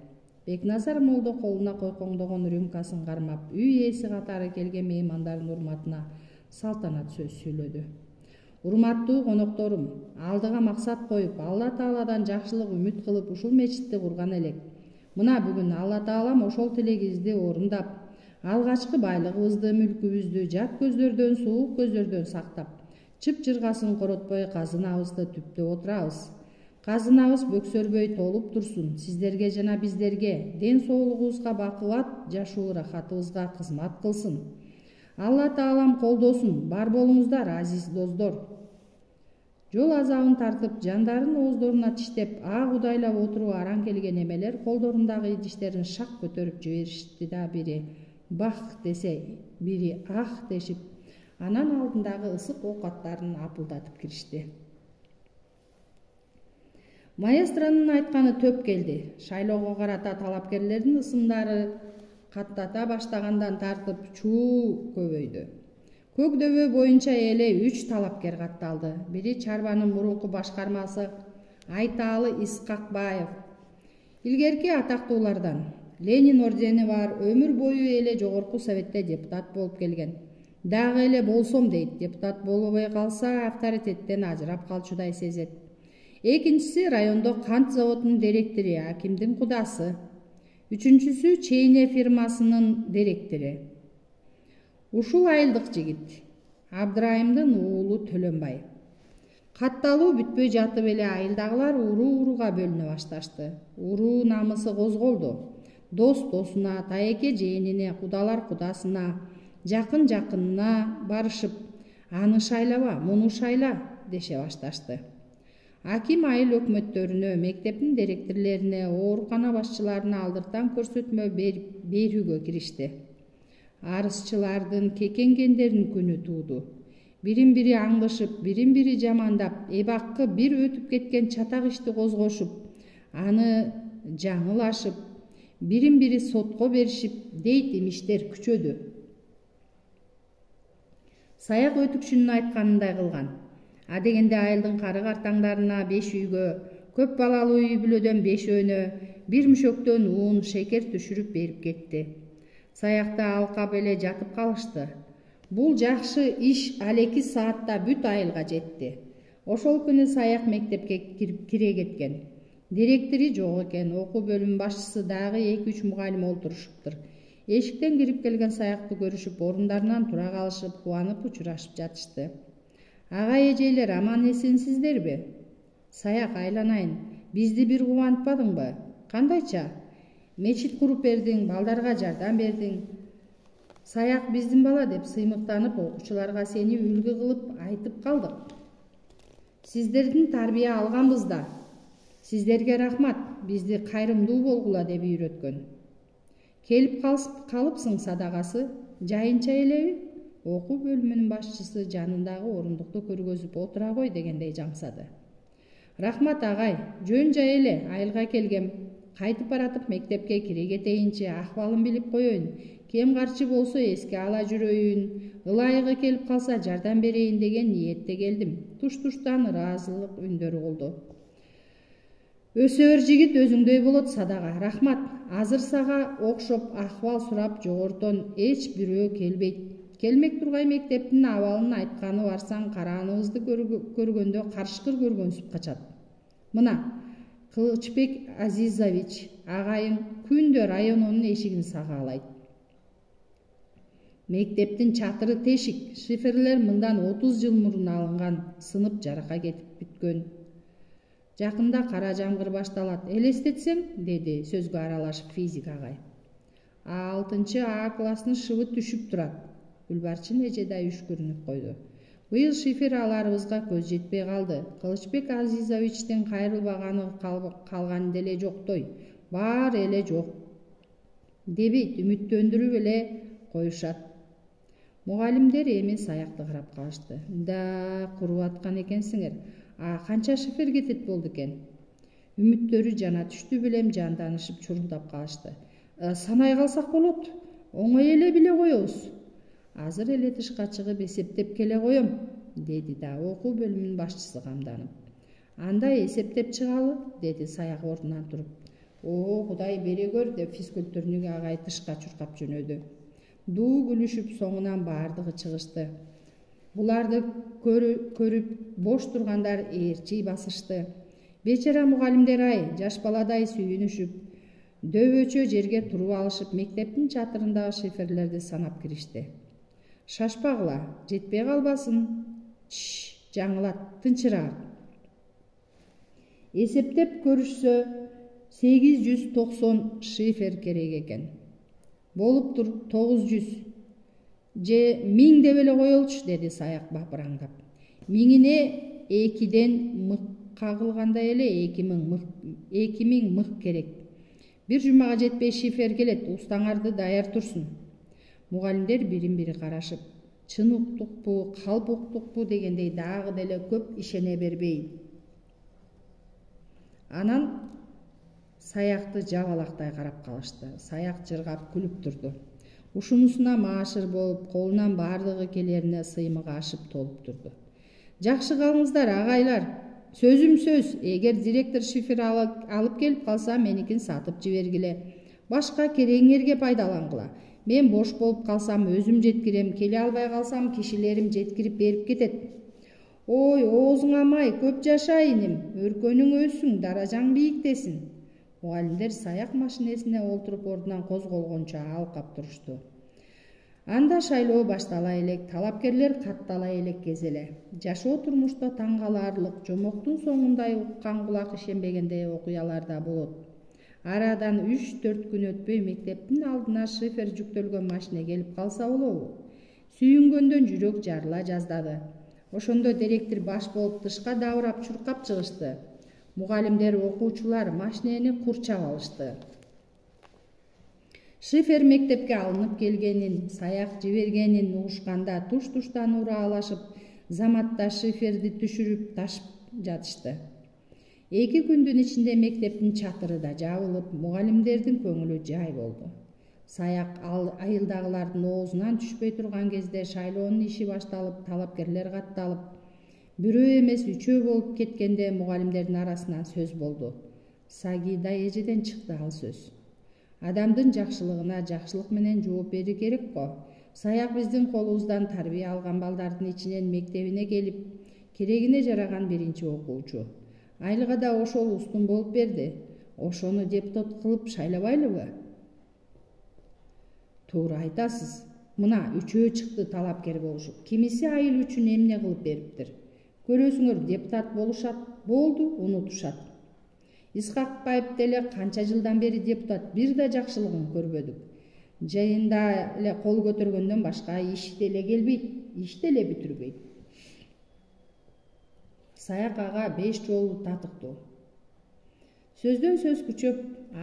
Бекназар молдо колуна койкоңдогон рюмкасын кармап, үй ээси катары келген меймандардын урматына салтанат сөз сүйлөдү. Урматтуу конокторум, алдыга максат коюп, Алла Тааладан жакшылык үмүт кылып ушул мечитти курган элек. Мына бүгүн Алла Таалам ошол тилегибизди орундап, алгачкы байлыгыбызды, мүлкүбүздү жат көздөрдөн, суук көздөрдөн сактап, чып-чыргасын коротпой казынабызды түптөп отурабыз. Казынабыз бөксөрбөй толуп турсун, сиздерге жана биздерге, ден соолугубузга, бакубат жашоо рахатыбызга кызмат кылсын. Алла Таалам колдосун, бар болуңуздар, азиз доздор. Жол азабын тартып, жандарын ооздоруна тиштеп, удайлап отуруп араң келген эмелер колдорундагы идиштерин шак көтөрүп жиберишти да, бири бах десе, бири ах дешип, анан алдындагы ысык оокаттарын апылдатып киришти. Маэстронун айтканы төп келди. Шайлоого карата талапкерлердин ысымдары каттата баштагандан тартып чуу көбөйдү. Көкдөбө боюнча эле 3 талапкер катталды. Бири чарбанын мурунку башкармасы Айталы Исқақбаев. Илгерки атактуулардан. Ленин ордени бар, өмүр бою эле жогорку советте депутат болуп келген. Дагы эле болсом дейт, депутат болбой калса авторитеттен ажырап калчудай сезет. Экинчиси райондо кант заводунун директору, акимдин кудасы. Үчүнчүсү чейне фирмасынын директору. Ушул айылдык жигит Абдрайымдын уулу Төлөнбай. Катталуу бүтпөй жатып эле айылдагылар уруу-урууга бөлүнө башташты. Уруу намысы козголду. Дос досуна, таеке жээнине, кудалар кудасына, жакын жакынына барышып, аны шайлаба, муну шайла деше башташты. Аким айыл өкмөттөрүнө, мектептин директорлоруна, оорукана башчыларына алдыртан көрсөтмө берүүгө киришти. Арызчылардын кекенгендерин күнү тууду. Бирин-бири аңдышып, бирин-бири жамандап, эбаккы бир өтүп кеткен чатак ишти козгошуп, аны жаңылашып, бирин-бири сотко беришип, дейт имиштер күчөдү. Саяк өтүкчүнүн айтканындай кылган. Адегенде айылдын кары картаңдарына 5 үйгө, көп балалуу үй бүлөдөн 5-өөнө, бир мүшөктөн уун, шекер түшүрүп берип кетти. Саякта алкап эле жатып калышты. Бул жакшы иш ал 2 саатта бүт айылга жетти. Ошол күнү Саяк мектепке кире кеткен. Директори жок экен, окуу бөлүм башчысы дагы 2-3 мугалим олтурушуптур. Эшиктен кирип келген Саякты көрүшүп, орундарынан тура калышып, кубанып учурашып жатышты. Ага эжейлер, аман эсенсиздерби? Саяк, айланайын, бизди бир кубантпадыңбы? Кандайча? Мечит куруп бердиң, балдарга жардам бердиң. Саяк биздин бала деп сыймыктанып, окуучуларга сени үлгү кылып айтып калдык. Сиздердин тарбия алганбыз да. Сиздерге рахмат, бизди кайрымдуу болгула деп үйрөткөн. Келип калыпсың садагасы, жайынча элеби? Окуу бөлүмүнүн башчысы жанындагы орундукту көргөзүп отура кой дегендей жамсады. Рахмат агай, жөн жай эле айылга келгем. Кайтып баратып мектепке кире кетейинчи акыбалын билип коеюн. Кем карчы болсо эске ала жүрөйүн. Ылайыгы келип калса жардам берейин деген ниетте келдим. Туш-туштан ыраазылык үндөрү болду. Өсөр жигит өзүңдөй болот Садага. Рахмат. Азыр сага окшоп акыбал сурап жогортон эч бирөө келбейт. Келмек тургай мектептин абалын айтканы барсаң карааныбызды көргөндө карышкыр көргөнсүп качат. Мына Кылычбек Азизович агайың күндө районунун эшигин сагаалайт. Мектептин чатыры тешик, шифрлер мындан 30 жыл мурун алынган, сынып жарака кетип бүткөн. Жакында кара жамгыр башталат. Элестетсең, деди сөзгө аралашып физик агай. 6 А класстын шыбы түшүп турат. Гүлбарчын эжедай үшкүрүнүп койду. Быйыл шифр аларыбызга көз жетпей калды. Кылычбек Азизовичтен кайрылбаганы калган деле жоктой. Бар эле жок. Дебейт, үмүттөндүрүп эле коюшат. Мугалимдер эми Саякты карап калышты. Да, куруп аткан экенсиңер. Канча шифр кетет болду экен? Үмүттөрү жана түштү билем жанданышып чурулдап калышты. Санай калсак болот. Оңой эле биле коебуз. Азыр эле тышка чыгып эсептеп келе коем, деди да окуу бөлүмүнүн башчысы камданып. Анда эсептеп чыгалы, деди Саяк ордунан туруп. Кудай бере көр, деп физкультурник агай тышка чуркап жөнөдү. Дуу күлүшүп соңунан баардыгы чыгышты. Буларды көрүп бош тургандар ээрчий басышты. Бечара мугалимдер жаш баладай сүйүнүшүп, дөбөчө жерге туруп алышып мектептин чатырындагы шифрлерди санап киришти. Шашпагыла, жетпей калбасын. Жаңылат, тынчыраак. Эсептеп көрүшсө 890 шифр керек экен. Болуп тур 900. Же 1000 деп эле коелучу, деди Саяк бапыраңдап. 1000ине 2ден мык кагылгандай эле 2000 мык керек. Бир жумага жетпей шифр келет, устаңарды даяр турсун. Мугалимдер бирин-бири карашып, чын уктукпу, калп уктукпу дегендей дагы деле көп ишене бербей. Анан Саякты жабалактай карап калышты. Саяк жыргап күлүп турду. Ушунусуна маашыр болуп, колунан бардыгы келерине сыймыгы ашып толуп турду. Жакшы калыңыздар, агайлар. Сөзүм сөз, эгер директор шифр алып келип калса, меникин сатып жибергиле. Башка кереңерге пайдалангыла. Мен бош болуп калсам өзүм жеткирем, келе албай калсам кишилерим жеткирип берип кетет. Ой, оозуңа май, көп жаша иним, өркөнүң өссүң, даражаң бийиктесин. Мугалимдер Саяк машинесине олтуруп ордунан козголгончо алкап турушту. Анда шайлоо баштала элек, талапкерлер каттала элек кезеле. Жашоо турмушта таң калаарлык, жомоктун соңундай уккан кулак ишенбегендей окуялар да болот. Арадан 3-4 күн өтпөй мектептин алдына шифр жүктөлгөн машина келип калса болобу? Сүйүнгөндөн жүрөк жарыла жаздады. Ошондо директор баш болуп тышка даурап чуркап чыгышты. Мугалимдер, окуучулар машинени курчап алышты. Шифр мектепке алынып келгенин, Саяк жибергенин угушканда туш-туштан ураалашып, заматта шифрди түшүрүп ташып жатышты. 2 күндүн ичинде мектептин чатыры да жабылып, мугалимдердин көңүлү жай болду. Саяк айылдагылардын оозунан түшпөй турган кезде шайлоонун иши башталып, талапкерлер катталып, бирөө эмес 3 болуп кеткенде мугалимдердин арасынан сөз болду. Сагида эжеден чыкты ал сөз. Адамдын жакшылыгына жакшылык менен жооп берүү керек го. Саяк биздин колубуздан тарбия алган балдардын ичинен мектебине келип, керегине жараган биринчи окуучу. Айлыга да ошол устун болуп берди. Ошону депутат кылып шайлабайлыбы? Туура айтасыз. Мына 3 чыкты талапкер болушуп. Кимиси айыл үчүн эмне кылып бериптир. Көрөсүңөр, депутат болушат, болду, унутушат. Исхакбаев деле канча жылдан бери депутат, бир да жакшылыгын көрбөдүк. Жайында эле кол көтөргөндөн башка иш деле келбейт, иш деле бүтүрбөйт. Саяк ага 5 жолу татыктуу. Сөздөн сөз күчөп,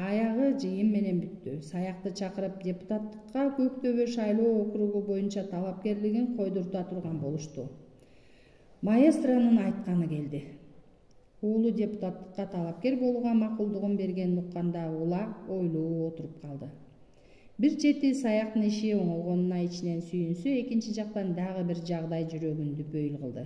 аягы жыйын менен бүттү. Саякты чакырып депутаттыкка Көктөбө шайлоо округу боюнча талапкерлигин койдурта турган болушту. Маэстронун айтканы келди. уулу депутаттыкка талапкер болууга макулдугун бергенин укканда ула ойлуу отуруп калды. Бир чети Саяктын иши оңолгонуна ичинен сүйүнсө, экинчи жактан дагы бир жагдай жүрөгүн бөйүл кылды.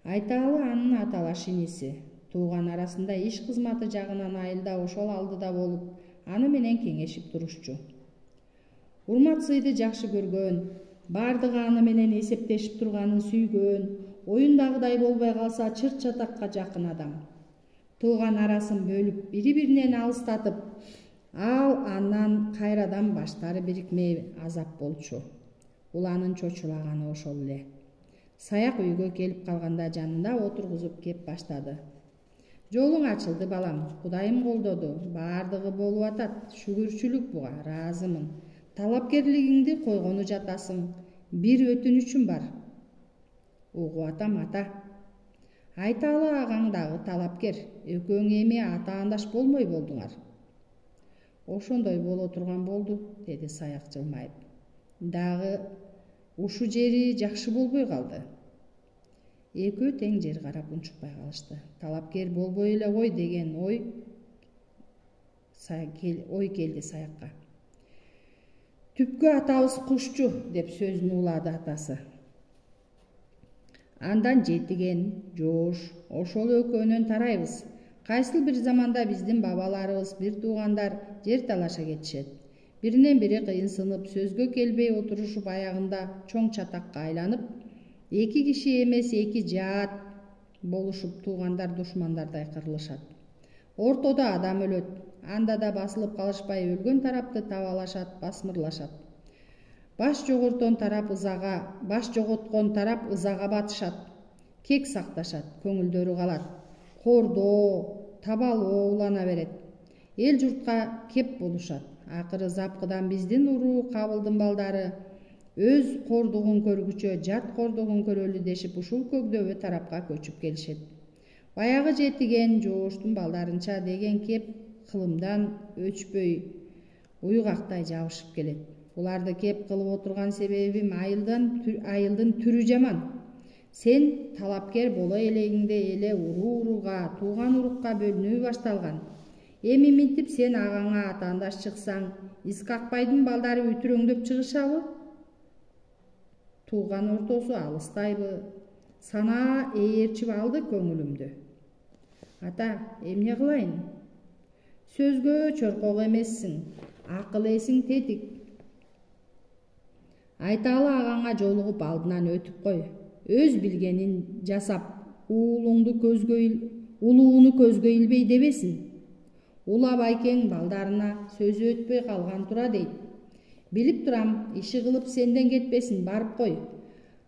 Айталы анын аталаш иниси, тууган арасында иш кызматы жагынан айылда ошол алдыда болуп, аны менен кеңешип турушчу. Урмат сыйды жакшы көргөн, бардыгы аны менен эсептешип турганын сүйгөн, оюндагыдай болбой калса чырт чатакка жакын адам. Тууган арасын бөлүп, бири-биринен алыстатып, ал андан кайрадан баштары бирикмей азап болчу. Уланын чочулаганы ошол эле. Саяк үйгө келип калганда жанында отургузуп кеп баштады. Жолуң ачылды балам, Кудайым колдоду, бардыгы болуп атат, шүгүрчүлүк буга, ыраазымын. Талапкерлигиңди койгону жатасың, бир өтүнүчүм бар. Угуп атам ата. Айталы агаң дагы талапкер, экөөң эми атаандаш болмой болдуңар. Ошондой боло турган болду, деди Саяк жылмайып. Дагы ушу жери жакшы болбой калды. Экөө тең жер карап унчукпай калышты. Талапкер болбой эле кой деген ой келди Саякка. Түпкү атабыз кушчу, деп сөзүн улады атасы. Андан жетиген, жоош, ошол экөөнөн тарайбыз. Кайсыл бир заманда биздин бабаларыбыз, бир туугандар жер талаша кетишет. Биринен бири кыйынсынып, сөзгө келбей отурушуп, аягында чоң чатакка айланып, эки киши эмес, эки жаат болушуп, туугандар душмандардай кырылышат. Ортодо адам өлөт, анда да басылып калышпай өлгөн тарапты табалашат, басмырлашат. Баш жоготкон тарап ызага батышат, кек сакташат, көңүлдөрү калат, кордоо, табалоо улана берет. Эл журтка кеп болушат. Акыры запкыдан биздин уруу кабылдын балдары өз кордугун көргүчө жат кордугун көрөлү дешип ушул көгдөбө тарапка көчүп келишет. Баягы жетиген, жооштун балдарынча деген кеп кылымдан өчпөй уйгактай жабышып келет. Буларды кеп кылып отурган себебим айылдын түрү жаман. Сен талапкер боло элегиңде эле урууга, тууган урукка бөлүнүү башталган. Эми минтип сен агаңа атаандаш чыксаң, Искакбайдын балдары үтүрөңдөп чыгышабы? Тууган ортосу алыстайбы? Санаа ээрчип алды көңүлүмдү. Ата, эмне кылайын? Сөзгө чоркок эмессиң, акыл эсиң тетик. Айталы агаңа жолугуп алдынан өтүп кой. Өз билгенин жасап, улууну көзгө илбей дебесин. Ула байкең балдарына сөзү өтпөй калган тура дейт. Билип турам, иши кылып сенден кетпесин, барып кой.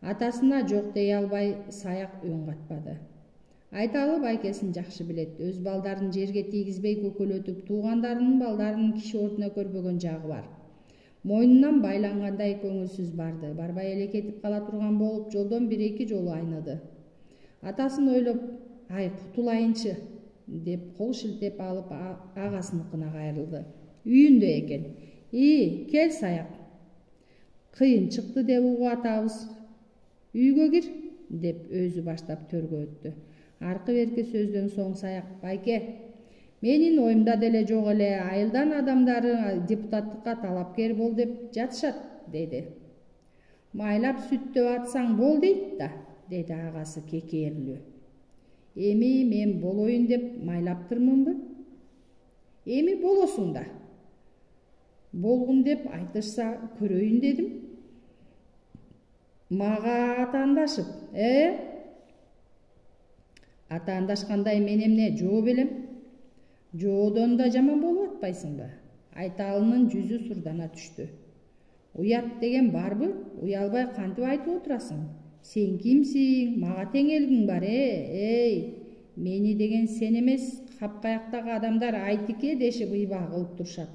Атасына жок дей албай Саяк үн катпады. Айталы байкесин жакшы билет, өз балдарын жерге тийгизбей көкөлөтүп, туугандарынын балдарын киши ордуна көрбөгөн жагы бар. Мойнунан байлангандай көңүлсүз барды, барбай эле кетип кала турган болуп, жолдон бир-эки жолу айныды. Атасын ойлоп, ай кутулайынчы, деп кол шилтеп алып агасыныкына кайрылды. Үйүндө экен. Кел Саяк. Кыйын чыкты деп угуп атабыз. Үйгө кир, деп өзү баштап төргө өттү. Аркы берки сөздөн соң Саяк, байке, менин оюмда деле жок эле, айылдан адамдары депутаттыкка талапкер бол деп жатышат, деди. Майлап сүттөп атсаң бол дейт да, деди агасы кекээрлүү. Эми мен болоюн деп майлаптырмынбы? Эми болосуң да. Болгун деп айтышса көрөйүн дедим. Мага атаандашып, Атаандашкандай мен эмне жоо белем? Жоодон да жаман болуп атпайсыңбы? Айталынын жүзү сурдана түштү. Уят деген барбы? Уялбай кантип айтып отурасың? Сен кимсиң? Мага теңелгиң бар, Мени деген сен эмес, капкаяктагы адамдар айтике дешип ыйба кылып турушат.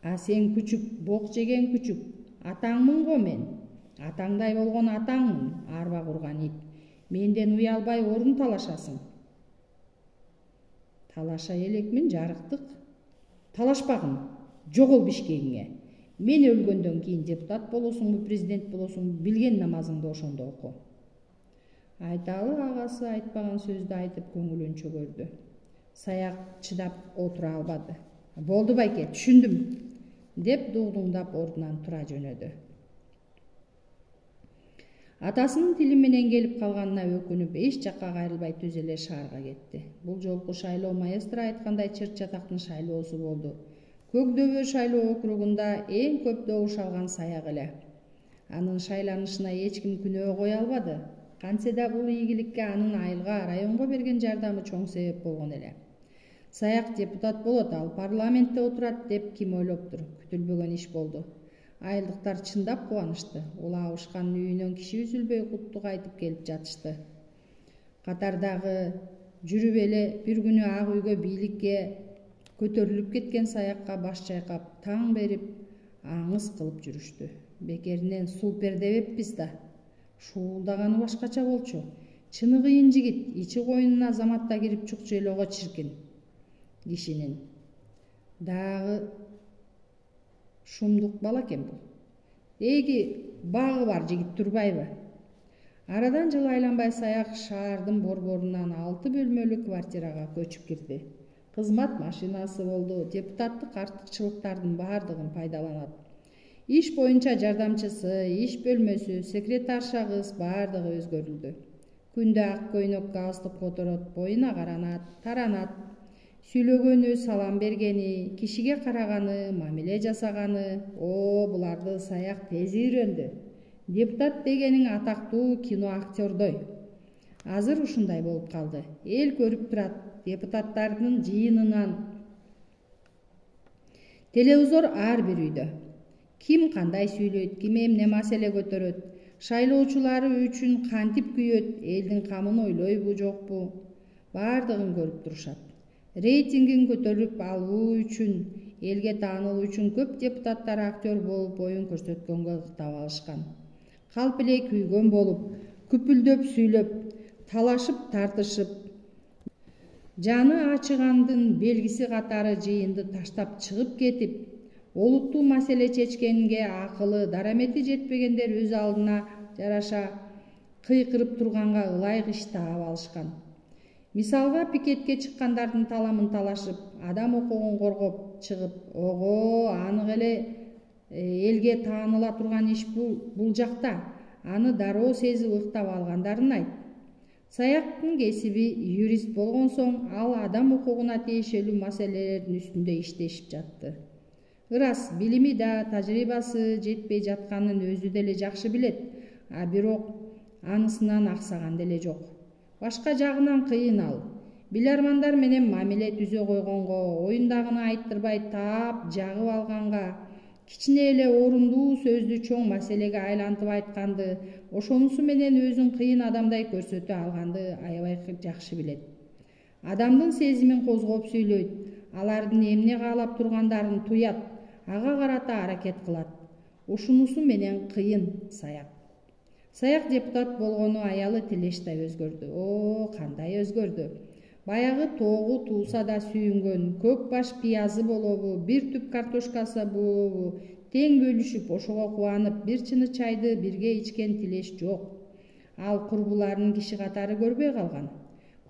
А сен күчүк, бок жеген күчүк. Атаңмын го мен. Атаңдай болгон атаңмын, арба курган ит. Менден уялбай орун талашасың. Талаша элекмин, жарыктык. Талашпагын, жогол бишкегиңе. Мен өлгөндөн кийин депутат болосуңбу, президент болосуңбу, билген намазыңды ошондо оку. Айталы агасы айтпаган сөздү айтып көңүлүн чөгөрдү. Саяк чыдап отура албады. Болду байке, түшүндүм, деп дугдуңдап ордунан тура жөнөдү. Атасынын тили менен келип калганына өкүнүп, эч жакка кайрылбай түз эле шаарга кетти. Бул жолку шайлоо маэстро айткандай чыр чатактын шайлоосу болду. Көк дөбө шайлоо округунда эң көп добуш алган Саяк эле. Анын шайланышына эч ким күнөө кое албады. Кантсе да бул ийгиликке анын айылга, районго берген жардамы чоң себеп болгон эле. Саяк депутат болот, ал парламентте отурат деп ким ойлоптур? Күтүлбөгөн иш болду. Айылдыктар чындап кубанышты. Ула абышканын үйүнөн киши үзүлбөй куттук айтып келип жатышты. Катардагы жүрүп эле бир күнү ак үйгө бийликке көтөрүлүп кеткен Саякка баш чайкап, таң берип, аңыз кылып жүрүштү. Бекеринен сулпер дебеппиз да. Шуулдаганы башкача болчу. Чыны кыйын жигит, ичи койнуна заматта кирип чукчу эле го чиркин. Кишинин дагы шумдук бала экен бул. Эги багы бар жигит турбайбы? Арадан жыл айланбай Саяк шаардын борборунан 6 бөлмөлүү квартирага көчүп кирди. Кызмат машинасы болду, депутаттык артыкчылыктардын баардыгын пайдаланат. Иш боюнча жардамчысы, иш бөлмөсү, секретарша кыз баардыгы өзгөрүлдү. Күндө ак көйнөк галстук которот, боюна каранат, таранат. Сүйлөгөнү, салам бергени, кишиге караганы, мамиле жасаганы, буларды Саяк тез үйрөндү. Депутат дегениң атактуу кино актёрдой. Азыр ушундай болуп калды. Эл көрүп турат, депутаттардын жыйынынан. Телевизор ар бир үйдө. Ким кандай сүйлөйт, ким эмне маселе көтөрөт, шайлоочулары үчүн кантип күйөт, элдин камын ойлойбу, жокпу, баардыгын көрүп турушат. Рейтингин көтөрүп алуу үчүн, элге таанылуу үчүн көп депутаттар актер болуп оюн көрсөткөнгө ыктап алышкан. Калп эле күйгөн болуп, күпүлдөп сүйлөп, талашып тартышып, жаны ачыгандын белгиси катары жыйынды таштап чыгып кетип, олуттуу маселе чечкенге акылы, дарамети жетпегендер өз алдына жараша кыйкырып турганга ылайык иш таап алышкан. Мисалга, пикетке чыккандардын таламын талашып, адам укугун коргоп чыгып, анык эле элге тааныла турган иш бул жакта, аны дароо сезип ыктап алгандарын айт. Саяктын кесиби юрист болгон соң, ал адам укугуна тиешелүү маселелердин үстүндө иштешип жатты. Ырас, билими да, тажрыйбасы жетпей жатканын өзү деле жакшы билет, бирок анысынан аксаган деле жок. Башка жагынан кыйын ал. Билармандар менен мамиле түзө койгонго, оюндагыны айттырбай таап, жагып алганга, кичине эле орундуу сөздү чоң маселеге айлантып айтканды, ошонусу менен өзүн кыйын адамдай көрсөтө алганды аябай жакшы билет. Адамдын сезимин козгоп сүйлөйт, алардын эмне каалап тургандарын туят, ага карата аракет кылат. Ушунусу менен кыйын Саяк. Саяк депутат болгону аялы Тилештай өзгөрдү. Кандай өзгөрдү. Баягы тоогу тууса да сүйүнгөн, көк баш пиязы болобу, бир түп картошкасы болобу, тең бөлүшүп, ошого кубанып, бир чыны чайды бирге ичкен Тилеш жок. Ал курбуларынын киши катары көрбөй калган.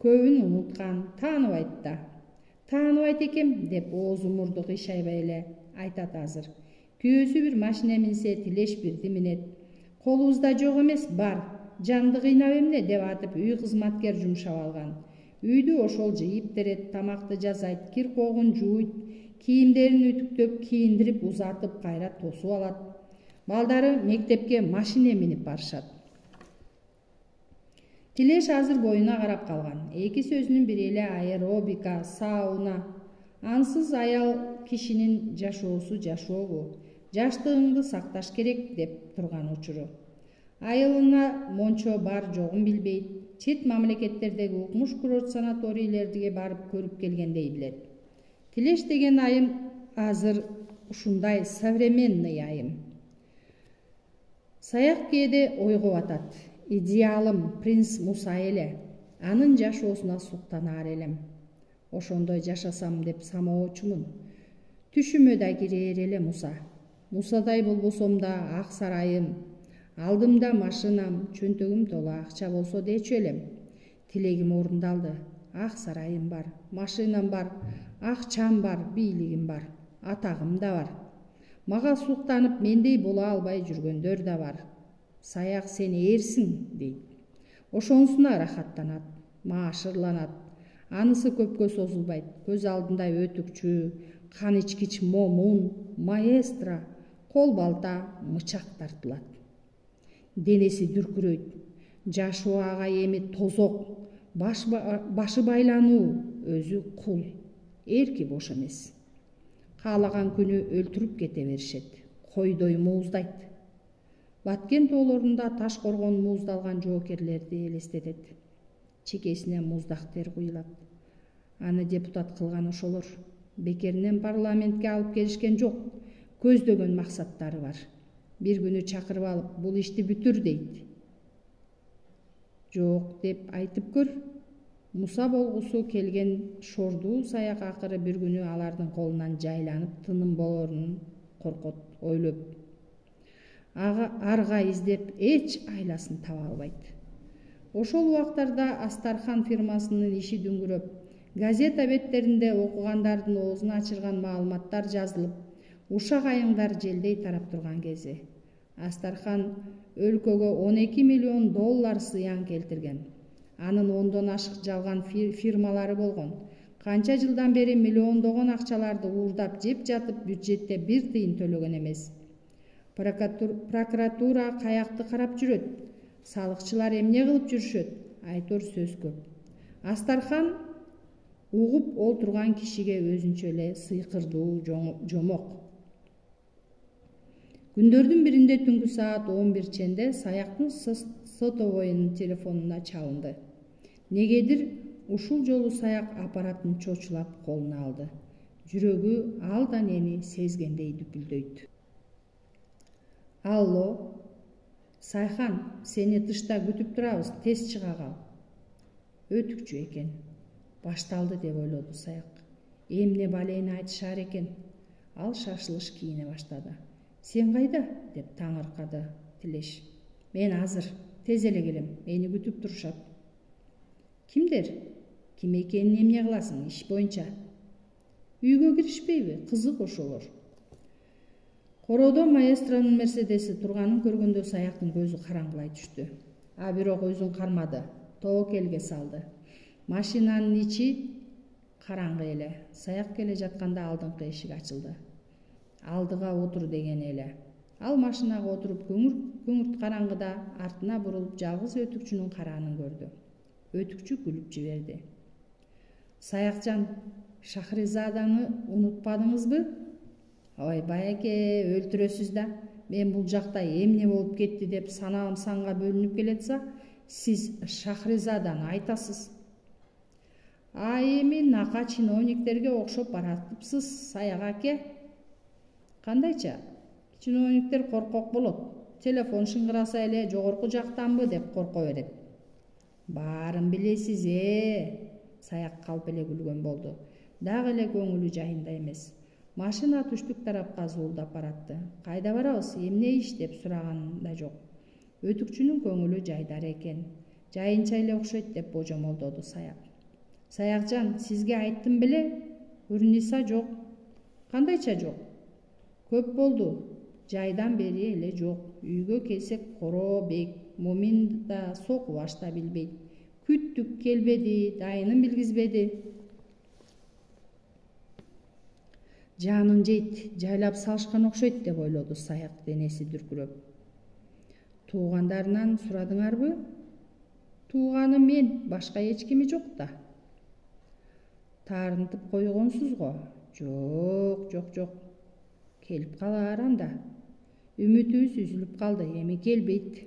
Көбүн унуткан, тааныбайт да. Тааныбайт экем деп оозу мурду кыйшайбай эле айтат азыр. Күйөөсү бир машина минсе, Тилеш бирди минет. Колубузда жок эмес, бар. Жанды кыйнап эмне деп атып үй кызматкер жумшап алган. Үйдү ошол жыйып терет, тамакты жасайт, кир когун жууйт, кийимдерин үтүктөп, кийиндирип, узатып, кайра тосуп алат. Балдары мектепке машине минип барышат. Тилеш азыр боюна карап калган. Эки сөзүнүн бири эле аэробика, сауна. Ансыз аял кишинин жашоосу жашообу? Жаштыгыңды сакташ керек деп турган учуру. Айылына мончо бар жогун билбейт. Чет мамлекеттердеги укмуш курорт санаторийлерге барып көрүп келгендей билет. Тилеш деген айым азыр ушундай современный айым. Саяк кээде ойго батат. Идеалым принц Муса эле. Анын жашоосуна суктанаар элем. Ошондой жашасам деп самоочумун. Түшүмө да кирээр эле Мусадай болбосом да ак сарайым, Алдымда машинам, чөнтөгүм толо акча болсо дечү элем. Тилегим орундалды. Ак сарайым бар, машинам бар, акчам бар, бийлигим бар, атагым да бар. Мага суктанып мендей боло албай жүргөндөр да бар. Саяк сен ээрсиң дейт. Ошонусуна рахаттанат, маашырланат. Анысы көпкө созулбайт. Көз алдында өтүкчү, кан ичкич момун, маэстро, кол балта, мычак тартылат. Денеси дүркүрөйт. Жашоо ага эми тозок, башы байлануу, өзү кул. Эрки бош эмес. Каалаган күнү өлтүрүп кете беришет. Койдой мууздайт. Баткен тоолорунда таш коргон мууздалган жоокерлерди элестетет. Чекесине муздак тер куюлат. Аны депутат кылган ошолор. Бекеринен парламентке алып келишкен жок. Көздөгөн максаттары бар. Бир күнү чакырып алып, бул ишти бүтүр дейт. Жок деп айтып көр. Муса болгусу келген шордуу саяк акыры бир күнү алардын колунан жайланып тыным болорун коркот, ойлоп. Арга издеп эч айласын таба албайт. Ошол убактарда Астархан фирмасынын иши дүңгүрөп, газета беттеринде окугандардын оозун ачырган маалыматтар жазылып, ушак айыңдар желдей тарап турган кези. Астархан өлкөгө 12 миллион доллар зыян келтирген. Анын 10дон ашык жалган фирмалары болгон. Канча жылдан бери миллиондогон акчаларды уурдап жеп жатып, бюджетте бир тыйын төлөгөн эмес. Прокуратура каякты карап жүрөт. Салыкчылар эмне кылып жүрүшөт? Айтор сөз көп. Астархан угуп олтурган кишиге өзүнчө эле сыйкырдуу жомок. Күндөрдүн биринде түнгү саат 11 Саяктын сотовойунун телефонуна чалынды. Негедир ушул жолу Саяк аппаратын чочулап колуна алды. Жүрөгү алдан эни сезгендей дүпүлдөйт. Алло, Сайхан, сени тышта күтүп турабыз, тез чыга кал. Өтүкчү экен. Башталды деп ойлоду Саяк. Эмне балени айтышар экен. Ал шашылыш кийине баштады. Сен кайда? Деп таңыркады Тилеш. Мен азыр, тез эле келем, мени күтүп турушат. Кимдер? Ким экенин эмне кыласың, иш боюнча? Үйгө киришпейби? Кызык ошолор. Короодо маэстронун мерседеси турганын көргөндө Саяктын көзү караңгылай түштү. А бирок өзүн кармады, тоокелге салды. Машинанын ичи караңгы эле. Саяк келе жатканда алдыңкы эшик ачылды. Алдыга отур деген эле. Ал машинага отуруп күңүрт караңгыда артына бурулуп жалгыз өтүкчүнүн караанын көрдү. Өтүкчү күлүп жиберди. Саякжан, Шахризаданы унутпадыңызбы? Ой, байеке, өлтүрөсүз да. Мен бул жакта эмне болуп кетти деп санаам санга бөлүнүп келетса, сиз Шахризаданы айтасыз. Эми нака чиновниктерге окшоп баратыпсыз, Саяк аке. Кандайча? Чиновниктер коркок болот. Телефон шыңгыраса эле жогорку жактанбы деп корко берет. Баарын билесиз, Саяк калп эле күлгөн болду. Дагы эле көңүлү жайында эмес. Машина түштүк тарапка зуулдап баратты. Кайда барабыз, эмне иш деп сураган да жок. Өтүкчүнүн көңүлү жайдар экен. Жайынча эле окшойт деп божомолдоду Саяк. Саякжан, сизге айттым беле? Урниса жок. Кандайча жок? Көп болду. Жайдан бери эле жок. Үйгө келсек Коро Бек, Момин да соку башта билбейт. Күттүк, келбеди, дайынын билгизбеди. Жанын жейт, жайлап салышкан окшойт деп ойлоду Саяк, денеси дүркүрөп. Туугандарынан сурадыңарбы? Тууганы мен, башка эч кими жок да. Таарынтып койгонсуз го? Жок. Келип калаар анда. Үмүтүбүз үзүлүп калды, эми келбейт.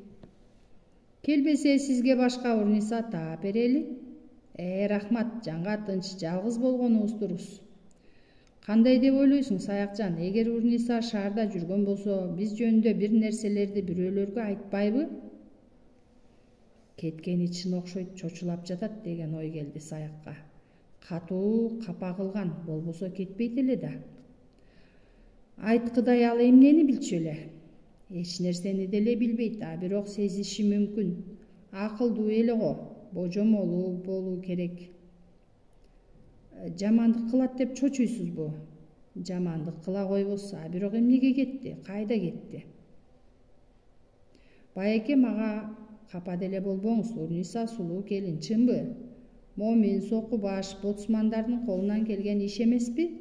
Келбесе сизге башка Урниса таап берели. Рахмат, жанга тынч, жалгыз болгонубуз дурус. Кандай деп ойлойсуң, Саякжан? Эгер Урниса шаарда жүргөн болсо, биз жөнүндө бир нерселерди бирөөлөргө айтпайбы? Кеткени чын окшойт, чочулап жатат деген ой келди Саякка. Катуу капа кылган, болбосо кетпейт эле да. Айткыдай ал эмнени билчү эле? эч нерсени деле билбейт, а бирок сезиши мүмкүн. Акылдуу эле го, божомолу болуу керек. Жамандык кылат деп чочуйсузбу? Жамандык кыла койбосо, а бирок эмнеге кетти? Кайда кетти? Байеке мага капа деле болбоңуз, Урниса сулуу келин, чынбы? Момин, Соку баш, боцмандардын колунан келген иш эмеспи?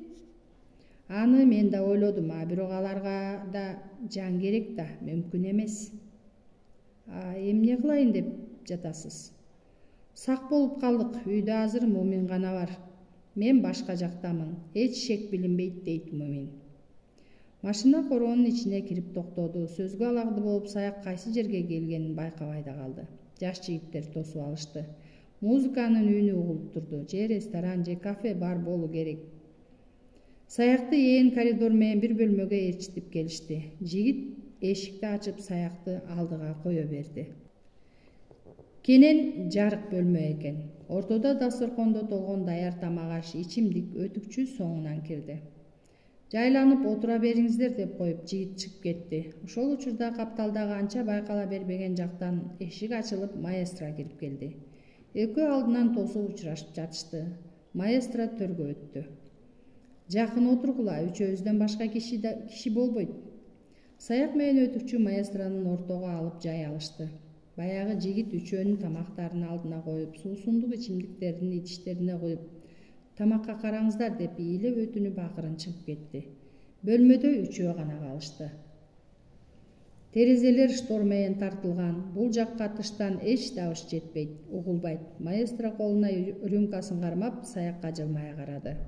Аны мен да ойлодум, а бирок аларга да жан керек да, мүмкүн эмес. Эмне кылайын деп жатасыз? Сак болуп калдык, үйдө азыр Момин гана бар. Мен башка жактамын, эч шек билинбейт, дейт Момин. Машина короонун ичине кирип токтоду. Сөзгө алагды болуп Саяк кайсы жерге келгенин байкабай да калды. Жаш жигиттер тосуп алышты. Музыканын үнү угулуп турду. Же ресторан, же кафе бар болуу керек. Саякты ээн коридор менен бир бөлмөгө ээрчитип келишти. Жигит эшикти ачып Саякты алдыга кое берди. Кенен жарык бөлмө экен. Ортодо дасторкондо толгон даяр тамак аш, ичимдик, өтүкчү соңунан кирди. Жайланып отура бериңиздер деп коюп жигит чыгып кетти. Ошол учурда капталдагы анча байкала бербеген жактан эшик ачылып, маэстро кирип келди. Экөө алдынан тосуп учурашып жатышты. Маэстро төргө өттү. Жакын отургула, үчөөбүздөн башка киши болбойт. Саяк менен өтүкчү маэстронун ортого алып жай алышты. Баягы жигит үчөөнүн тамактарын алдына коюп, суусундук ичимдиктерин идиштерине коюп, тамакка караңыздар деп ийилип өтүнүп акырын чыгып кетти. Бөлмөдө үчөө гана калышты. Терезелер штор менен тартылган. Бул жакка тыштан эч табыш жетпейт, угулбайт. Маэстро колуна рюмкасын кармап, Саякка жылмая карады.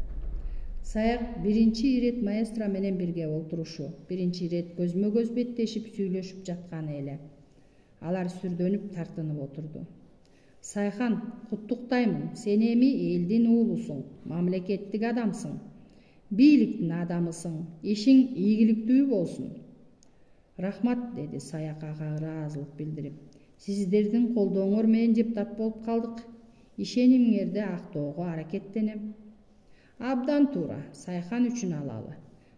Саяк биринчи ирет маэстро менен бирге олтурушу, биринчи ирет көзмө көз беттешип сүйлөшүп жатканы эле. Алар сүрдөнүп тартынып отурду. Сайхан, куттуктаймын. Сен эми элдин уулусуң, мамлекеттик адамсың, бийликтин адамысың. Ишиң ийгиликтүү болсун. Рахмат, деди Саяк ага ыраазылык билдирип. Сиздердин колдооңор менен депутат болуп калдык. Ишенимиңерди актоого аракеттенем. Абдан туура, Сайхан үчүн алалы.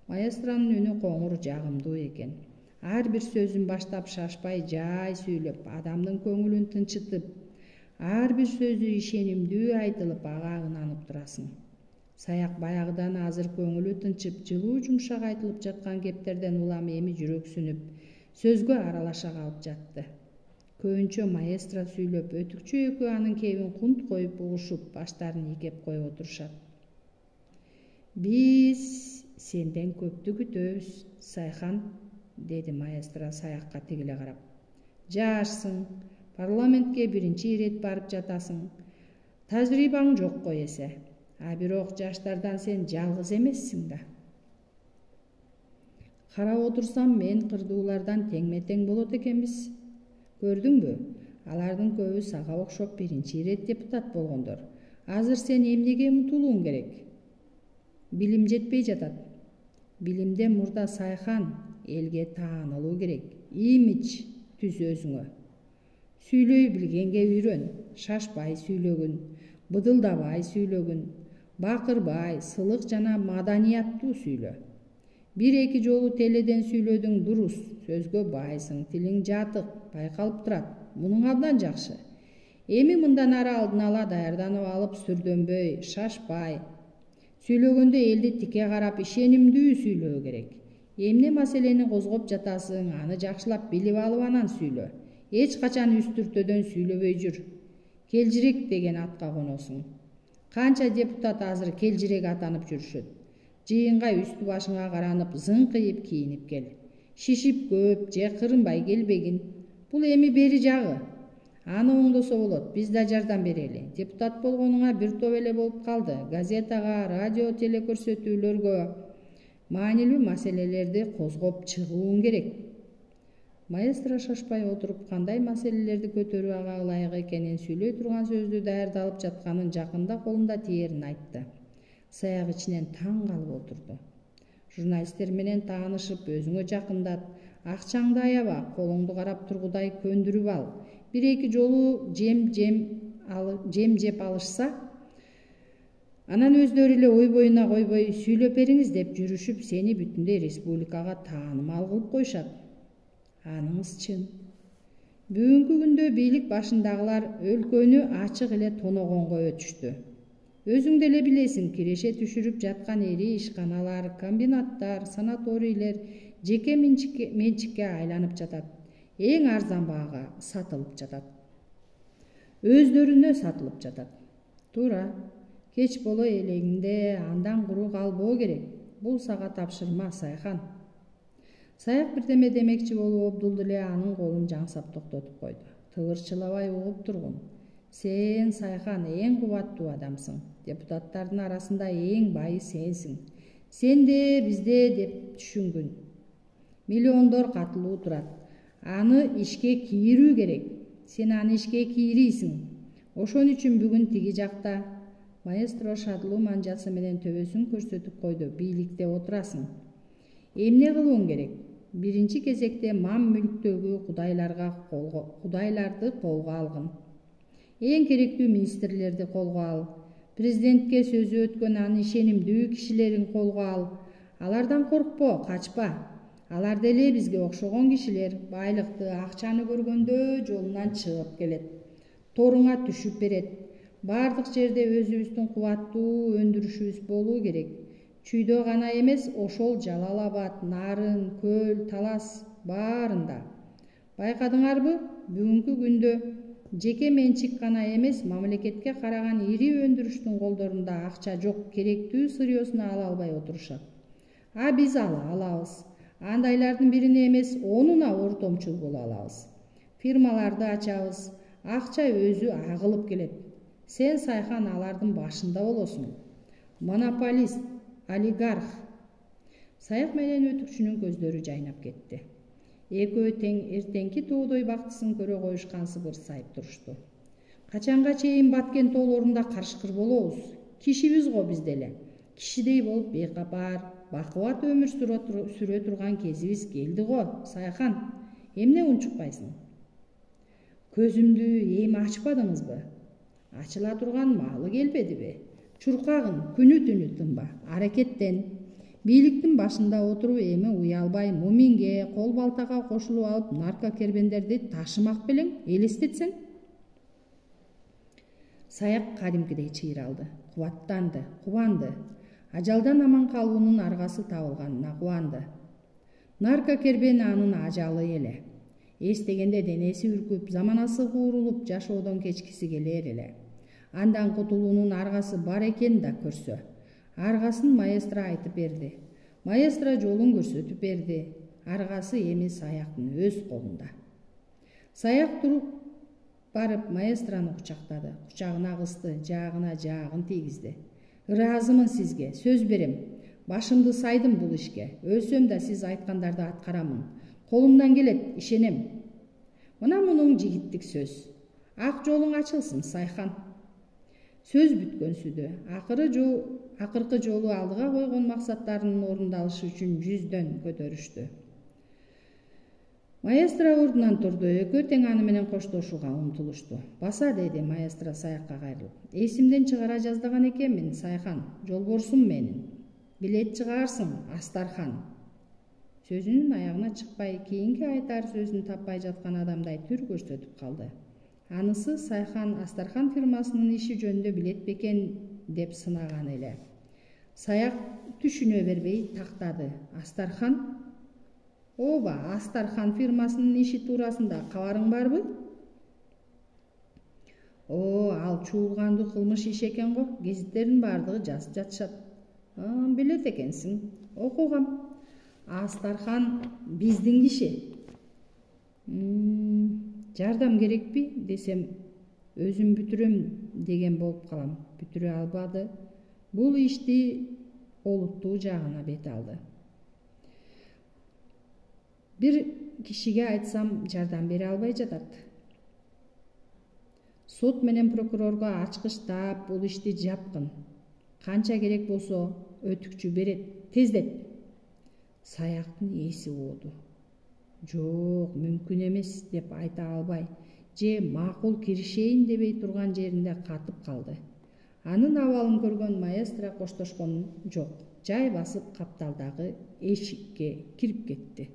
Маэстронун үнү коңур, жагымдуу экен. Ар бир сөзүн баштап шашпай жай сүйлөп, адамдын көңүлүн тынчытып, ар бир сөзү ишенимдүү айтылып, ага ынанып турасың. Саяк баягыдан азыр көңүлү тынчып, жылуу жумшак айтылып жаткан кептерден улам эми жүрөксүнүп, сөзгө аралаша калып жатты. Көбүнчө маэстро сүйлөп, өтүкчү экөө анын кебин кунт коюп угушуп, баштарын ийкеп коюп отурушат. Биз сенден көптү күтөбүз, Сайхан, деди маэстро Саякка тигиле карап. Жашсың, парламентке биринчи ирет барып жатасың. Тажрыйбаң жок го эсе. А бирок жаштардан сен жалгыз эмессиң да. Карап отурсам, мен кырдуулардан теңме-тең болот экенбиз. Көрдүңбү? Алардын көбү сага окшоп биринчи ирет депутат болгондор. Азыр сен эмнеге умтулууң керек? Билим жетпей жатат. Билимден мурда Сайхан элге таанылуу керек. Имидж түз өзүңө. Сүйлөй билгенге үйрөн, шашпай сүйлөгүн, быдылдабай сүйлөгүн, бакырбай, сылык жана маданияттуу сүйлө. Бир-эки жолу теледен сүйлөдүң, дурус, сөзгө байсың, тилиң жатык, байкалып турат. Мунуң абдан жакшы. Эми мындан ары алдын ала даярданып алып, сүрдөнбөй, шашпай сүйлөгөндө элди тике карап, ишенимдүү сүйлөө керек. Эмне маселени козгоп жатасың, аны жакшылап билип алып анан сүйлө. Эч качан үстүртөдөн сүйлөбөй жүр. Келжирек деген атка коносуң. Канча депутат азыр келжирек атанып жүрүшөт. Жыйынга үстү башыңа каранып, зыңкыйып кийинип кел. Шишип көп же кырынбай келбегин. Бул эми бери жагы. Аны оңдосо болот, биз да жардам берели. Депутат болгонуңа бир топ эле болуп калды. Газетага, радио, телекөрсөтүүлөргө маанилүү маселелерди козгоп чыгууң керек. Маэстро шашпай отуруп, кандай маселелерди көтөрүү ага ылайык экенин, сүйлөй турган сөздү даярдалып жатканын, жакында колунда тиерин айтты. Саяк ичинен таң калып отурду. Журналисттер менен таанышып, өзүңө жакындат, акчаңды аяба, колуңду карап тургудай көндүрүп ал. Бир-эки жолу жем жеп алышса, анан өздөрү эле ой боюна койбой сүйлөп бериңиз деп жүрүшүп, сени бүтүндөй республикага таанымал кылып коюшат. Аныңыз чын. Бүгүнкү күндө бийлик башындагылар өлкөнү ачык эле тоногонго өтүштү. Өзүң деле билесиң, киреше түшүрүп жаткан ири ишканалар, комбинаттар, санаторийлер жеке менчикке айланып жатат. Эң арзан баага сатылып жатат. Өздөрүнө сатылып жатат. Туура. Кеч боло элегинде андан куру калбоо керек. Бул сага тапшырма, Сайхан. Саяк бирдеме демекчи болуп Абдул деле анын колун жаңсап токтотуп койду. Тыгырчылабай угуп тургун. Сен, Сайхан, эң кубаттуу адамсың. Депутаттардын арасында эң байы сенсиң. Сенде бизде деп түшүнгүн. Миллиондор катылуу турат. Аны ишке кийирүү керек. Сен аны ишке кийрийсиң. Ошон үчүн бүгүн тиги жакта маэстро шадлуу манжасы менен төбөсүн көрсөтүп койду. Бийликте отурасың. Эмне кылууң керек? Биринчи кезекте мам мүлктөгү кудайларды колго алгын. Эң керектүү министрлерди колго ал. Президентке сөзү өткөн анын ишенимдүү кишилерин колго ал. Алардан коркпо, качпа. Алар деле бизге окшогон кишилер. Байлыкты, акчаны көргөндө жолунан чыгып келет. Торуңа түшүп берет. Бардык жерде өзүбүздүн кубаттуу өндүрүшүбүз болуу керек. Чүйдө гана эмес, ошол Жалал-Абад, Нарын, Көл, Талас баарында. Байкадыңарбы? Бүгүнкү күндө жеке менчик гана эмес, мамлекетке караган ири өндүрүштүн колдорунда акча жок, керектүү сырьёсуну ала албай отурушат. А биз ала алабыз. Андайлардын бирине эмес, 10-уна ортомчул боло алабыз. Фирмаларды ачабыз. Акча өзү агылып келет. Сен, Сайхан, алардын башында болосуң. Монополист, олигарх. Саяк менен өтүкчүнүн көздөрү жайнап кетти. Экөө тең эртеңки тоодой бактысын көрө коюшкансып ырсайып турушту. Качанга чейин Баткен тоолорунда карышкыр болобуз? Кишибиз го биз деле. Кишидей болуп бейкапар, бакубат өмүр сүрө турган кезибиз келди го, Сайхан. Эмне унчукпайсың? Көзүмдү эми ачпадыңызбы? Ачыла турган маалы келбедиби? Чуркагын, күнү түнү тынба, аракеттен. Бийликтин башында отуруп эми уялбай муминге, кол балтага кошулуп алып наркокербендерди ташымак белең, элестетсең. Саяк кадимкидей чыйралды, кубаттанды, кубанды. Ажалдан аман калуунун аргасы табылганына кубанды. Наркокербен анын ажалы эле. Эстегенде денеси үркүп, заманасы куурулуп, жашоодон кечкиси келер эле. Андан кутулуунун аргасы бар экенин да көрсө. Аргасын маэстро айтып берди. Маэстро жолун көрсөтүп берди. Аргасы эми Саяктын өз колунда. Саяк туруп барып маэстрону кучактады. Кучагына кысты, жаагын тийгизди. Ыраазымын сизге, сөз берем. Башымды сайдым бул ишке. Өлсөм да сиз айткандарды аткарамын. Колумдан келет, ишенем. Мына мунуң жигиттик сөз. Ак жолуң ачылсын, Сайхан. Сөз бүткөнсүдө. Акыркы жолу алдыга койгон максаттарынын орундалышы үчүн жүздөн көтөрүштү. Маэстро ордунан турду. Экөө тең аны менен коштошууга умтулушту. Баса, деди маэстро Саякка кайрылып. Эсимден чыгара жаздаган экенмин, Сайхан. Жолборсум менин. Билет чыгаарсың, Астархан. Сөзүнүн аягына чыкпай, кийинки айтар сөзүн таппай жаткан адамдай түр көрсөтүп калды. Анысы Сайхан Астархан фирмасынын иши жөнүндө билет бекен деп сынаган эле. Саяк түшүнө бербей тактады. Астархан? Ооба, Астархан фирмасынын иши туурасында кабарың барбы? Ал чуулгандуу кылмыш иш экен го. Гезиттердин бардыгы жазып жатышат. Билет экенсиң. Окугам. Астархан биздин киши. Жардам керекпи десем, өзүм бүтүрөм деген болуп калам. Бүтүрө албады. Бул ишти олуттуу жагына бет алды. Бир кишиге айтсам жардам бере албай жатат. Сот менен прокурорго ачкычтап бул ишти жапкын. Канча керек болсо өтүкчү берет. Тездет. Саяктын эси ооду. Жок, мүмкүн эмес деп айта албай, же макул киришейин дебей турган жеринде катып калды. Анын абалын көргөн маэстро коштошкон жок. Жай басып капталдагы эшикке кирип кетти.